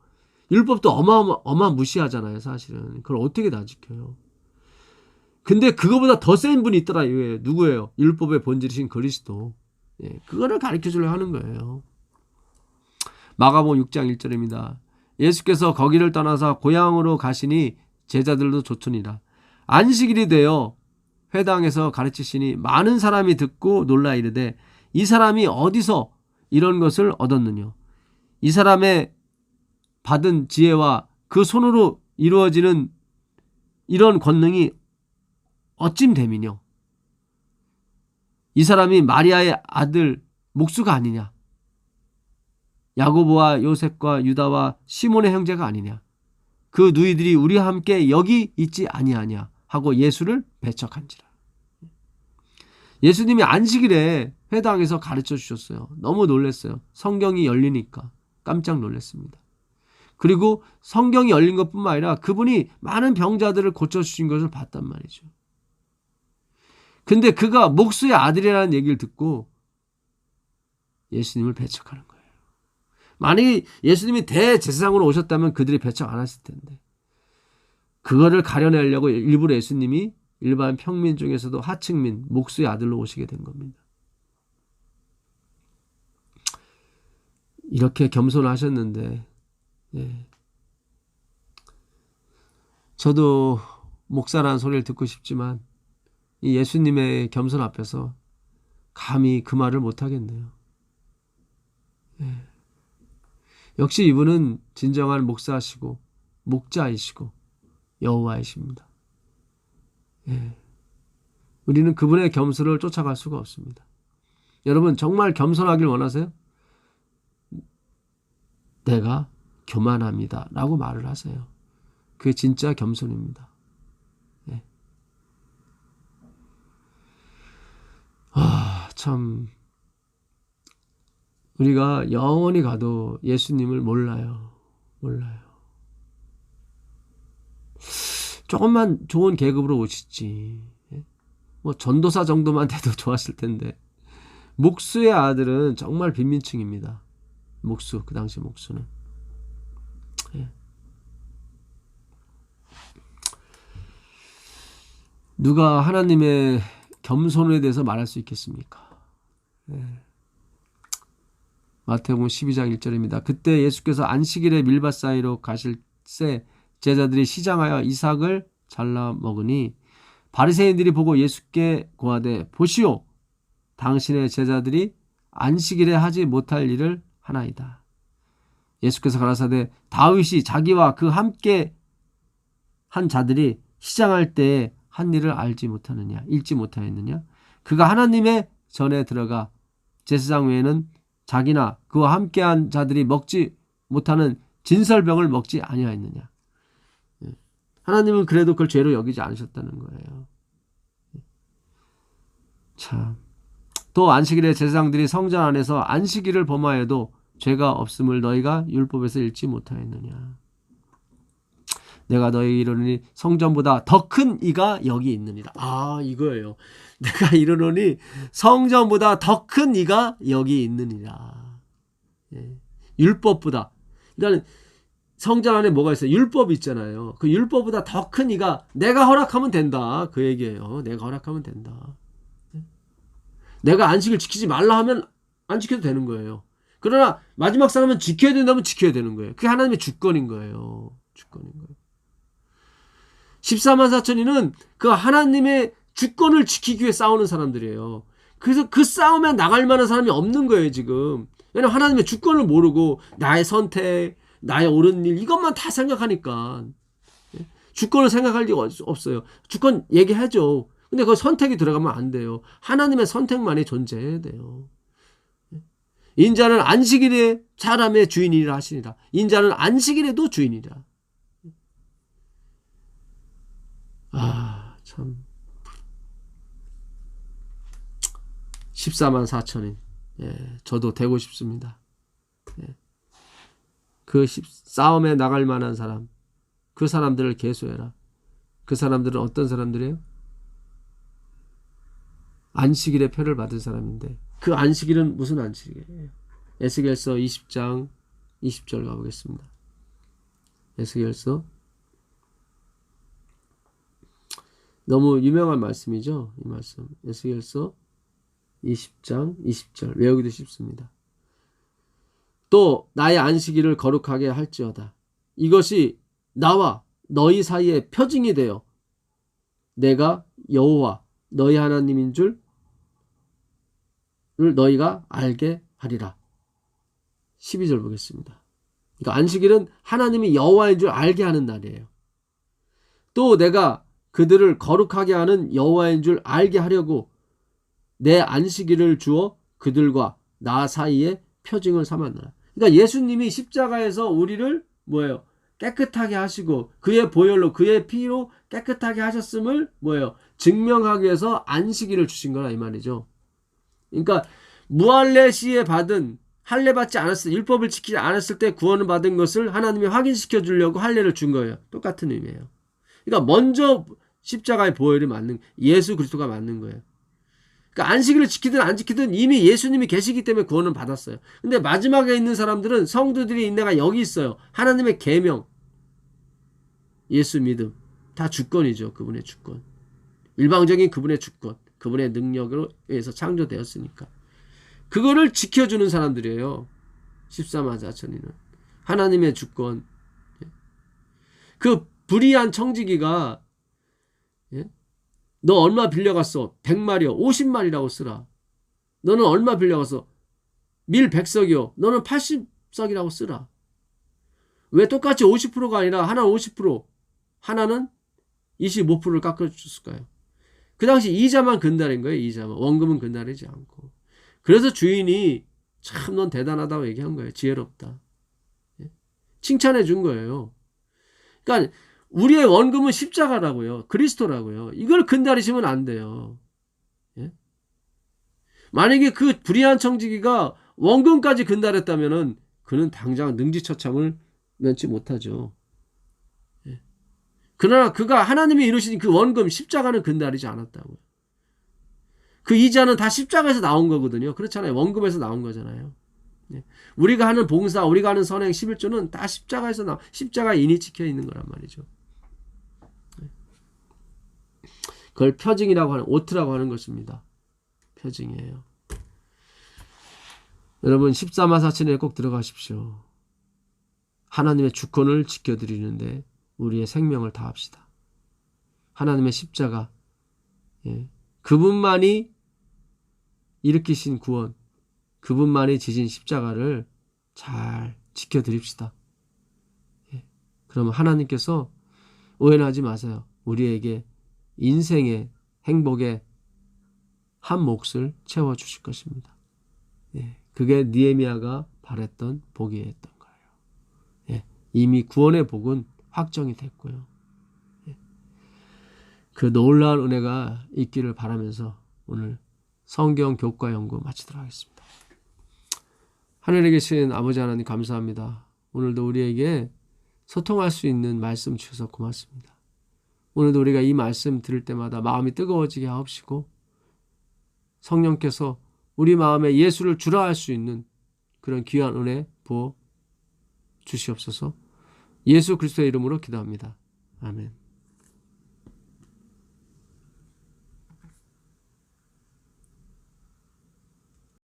율법도 어마무시하잖아요, 사실은. 그걸 어떻게 다 지켜요? 근데 그거보다 더 센 분이 있더라, 이거예요. 누구예요? 율법의 본질이신 그리스도. 예, 그거를 가르쳐주려고 하는 거예요. 마가복음 6장 1절입니다. 예수께서 거기를 떠나서 고향으로 가시니 제자들도 좋더니라. 안식일이 되어 회당에서 가르치시니 많은 사람이 듣고 놀라 이르되, 이 사람이 어디서 이런 것을 얻었느냐? 이 사람의 받은 지혜와 그 손으로 이루어지는 이런 권능이 어찜 됨이뇨? 이 사람이 마리아의 아들 목수가 아니냐? 야고보와 요셉과 유다와 시몬의 형제가 아니냐? 그 누이들이 우리와 함께 여기 있지 아니하냐? 하고 예수를 배척한지라. 예수님이 안식일에 회당에서 가르쳐 주셨어요. 너무 놀랐어요. 성경이 열리니까 깜짝 놀랐습니다. 그리고 성경이 열린 것뿐만 아니라 그분이 많은 병자들을 고쳐주신 것을 봤단 말이죠. 근데 그가 목수의 아들이라는 얘기를 듣고 예수님을 배척하는 거예요. 만약에 예수님이 대제사장으로 오셨다면 그들이 배척 안 했을 텐데, 그거를 가려내려고 일부러 예수님이 일반 평민 중에서도 하층민, 목수의 아들로 오시게 된 겁니다. 이렇게 겸손하셨는데, 예. 저도 목사라는 소리를 듣고 싶지만 이 예수님의 겸손 앞에서 감히 그 말을 못하겠네요. 예. 역시 이분은 진정한 목사시고 목자이시고 여호와이십니다. 예. 우리는 그분의 겸손을 쫓아갈 수가 없습니다. 여러분, 정말 겸손하길 원하세요? 내가 교만합니다 라고 말을 하세요. 그게 진짜 겸손입니다. 예. 참, 우리가 영원히 가도 예수님을 몰라요. 조금만 좋은 계급으로 오시지. 뭐 전도사 정도만 돼도 좋았을 텐데. 목수의 아들은 정말 빈민층입니다. 목수, 그 당시 목수는. 예. 누가 하나님의 겸손에 대해서 말할 수 있겠습니까? 예. 마태복음 12장 1절입니다. 그때 예수께서 안식일에 밀밭 사이로 가실 새 제자들이 시장하여 이삭을 잘라 먹으니 바리새인들이 보고 예수께 고하되, 보시오, 당신의 제자들이 안식일에 하지 못할 일을 하나이다. 예수께서 가라사대, 다윗이 자기와 그 함께 한 자들이 시장할 때에 한 일을 읽지 못하였느냐? 그가 하나님의 전에 들어가 제사장 외에는 자기나 그와 함께한 자들이 먹지 못하는 진설병을 먹지 아니하였느냐? 하나님은 그래도 그걸 죄로 여기지 않으셨다는 거예요. 참. 또 안식일에 제사장들이 성전 안에서 안식일을 범하여도 죄가 없음을 너희가 율법에서 읽지 못하였느냐. 내가 너희 이르노니 성전보다 더 큰 이가 여기 있느니라. 아, 이거예요. 내가 이르노니 성전보다 더 큰 이가 여기 있느니라. 예. 율법보다. 그러니까 성전 안에 뭐가 있어요? 율법이 있잖아요. 그 율법보다 더 큰 이가 내가 허락하면 된다. 그 얘기예요. 내가 허락하면 된다. 내가 안식을 지키지 말라 하면 안 지켜도 되는 거예요. 그러나 마지막 사람은 지켜야 된다면 지켜야 되는 거예요. 그게 하나님의 주권인 거예요. 주권인 거예요. 14만 4천이는 그 하나님의 주권을 지키기 위해 싸우는 사람들이에요. 그래서 그 싸움에 나갈 만한 사람이 없는 거예요, 지금. 왜냐하면 하나님의 주권을 모르고 나의 선택, 나의 옳은 일 이것만 다 생각하니까. 주권을 생각할 리가 없어요. 주권 얘기하죠. 근데 그 선택이 들어가면 안 돼요. 하나님의 선택만이 존재해야 돼요. 인자는 안식일에 사람의 주인이라 하시니라. 인자는 안식일에도 주인이라. 아, 참. 14만 4천인. 예, 저도 되고 싶습니다. 예. 그 싸움에 나갈 만한 사람, 그 사람들을 계수해라. 그 사람들은 어떤 사람들이에요? 안식일의 표를 받은 사람인데 그 안식일은 무슨 안식일이에요? 에스겔서 20장 20절 가보겠습니다. 에스겔서 너무 유명한 말씀이죠. 이 말씀 에스겔서 20장 20절 외우기도 쉽습니다. 또 나의 안식일을 거룩하게 할지어다. 이것이 나와 너희 사이에 표징이 되어 내가 여호와 너희 하나님인 줄을 너희가 알게 하리라. 12절 보겠습니다. 그러니까 안식일은 하나님이 여호와인 줄 알게 하는 날이에요. 또 내가 그들을 거룩하게 하는 여호와인 줄 알게 하려고 내 안식일을 주어 그들과 나 사이에 표징을 삼았노라. 그러니까 예수님이 십자가에서 우리를 뭐예요? 깨끗하게 하시고 그의 보혈로 그의 피로 깨끗하게 하셨음을 뭐예요? 증명하기 위해서 안식일을 주신 거라 이 말이죠. 그러니까 무할례 시에 받은 할례 받지 않았을 때 율법을 지키지 않았을 때 구원을 받은 것을 하나님이 확인시켜 주려고 할례를 준 거예요. 똑같은 의미예요. 그러니까 먼저 십자가의 보혈이 맞는 예수 그리스도가 맞는 거예요. 그러니까 안식일을 지키든 안 지키든 이미 예수님이 계시기 때문에 구원을 받았어요. 근데 마지막에 있는 사람들은 성도들이 있는 데가 여기 있어요. 하나님의 계명, 예수 믿음 다 주권이죠. 그분의 주권. 일방적인 그분의 주권, 그분의 능력으로 의해서 창조되었으니까. 그거를 지켜주는 사람들이에요. 14만 4천이는. 하나님의 주권. 그 불의한 청지기가 너 얼마 빌려갔어? 100마리요. 50마리라고 쓰라. 너는 얼마 빌려갔어? 밀 100석이요. 너는 80석이라고 쓰라. 왜 똑같이 50%가 아니라 하나는 50%, 하나는 25%를 깎아줬을까요? 그 당시 이자만 근달인 거예요. 이자만. 원금은 근달이지 않고. 그래서 주인이 참 넌 대단하다고 얘기한 거예요. 지혜롭다. 칭찬해 준 거예요. 그러니까 우리의 원금은 십자가라고요. 그리스도라고요. 이걸 근달이시면 안 돼요. 예? 만약에 그 불의한 청지기가 원금까지 근달했다면은 그는 당장 능지처참을 면치 못하죠. 예? 그러나 그가 하나님이 이루신 그 원금 십자가는 근달이지 않았다고요. 그 이자는 다 십자가에서 나온 거거든요. 그렇잖아요. 원금에서 나온 거잖아요. 예? 우리가 하는 봉사, 우리가 하는 선행 11조는 다 십자가에서 십자가에 인이 찍혀 있는 거란 말이죠. 그걸 표징이라고 하는, 오트라고 하는 것입니다. 표징이에요. 여러분 14만 4천에 꼭 들어가십시오. 하나님의 주권을 지켜드리는데 우리의 생명을 다합시다. 하나님의 십자가, 그분만이 일으키신 구원, 그분만이 지신 십자가를 잘 지켜드립시다. 그러면 하나님께서 오해는 하지 마세요. 우리에게 인생의 행복의 한 몫을 채워주실 것입니다. 그게 느헤미야가 바랬던 복이었던 거예요. 이미 구원의 복은 확정이 됐고요. 그 놀라운 은혜가 있기를 바라면서 오늘 성경 교과 연구 마치도록 하겠습니다. 하늘에 계신 아버지 하나님 감사합니다. 오늘도 우리에게 소통할 수 있는 말씀 주셔서 고맙습니다. 오늘도 우리가 이 말씀 들을 때마다 마음이 뜨거워지게 하옵시고 성령께서 우리 마음에 예수를 주라 할 수 있는 그런 귀한 은혜 부어 주시옵소서. 예수 그리스도의 이름으로 기도합니다. 아멘.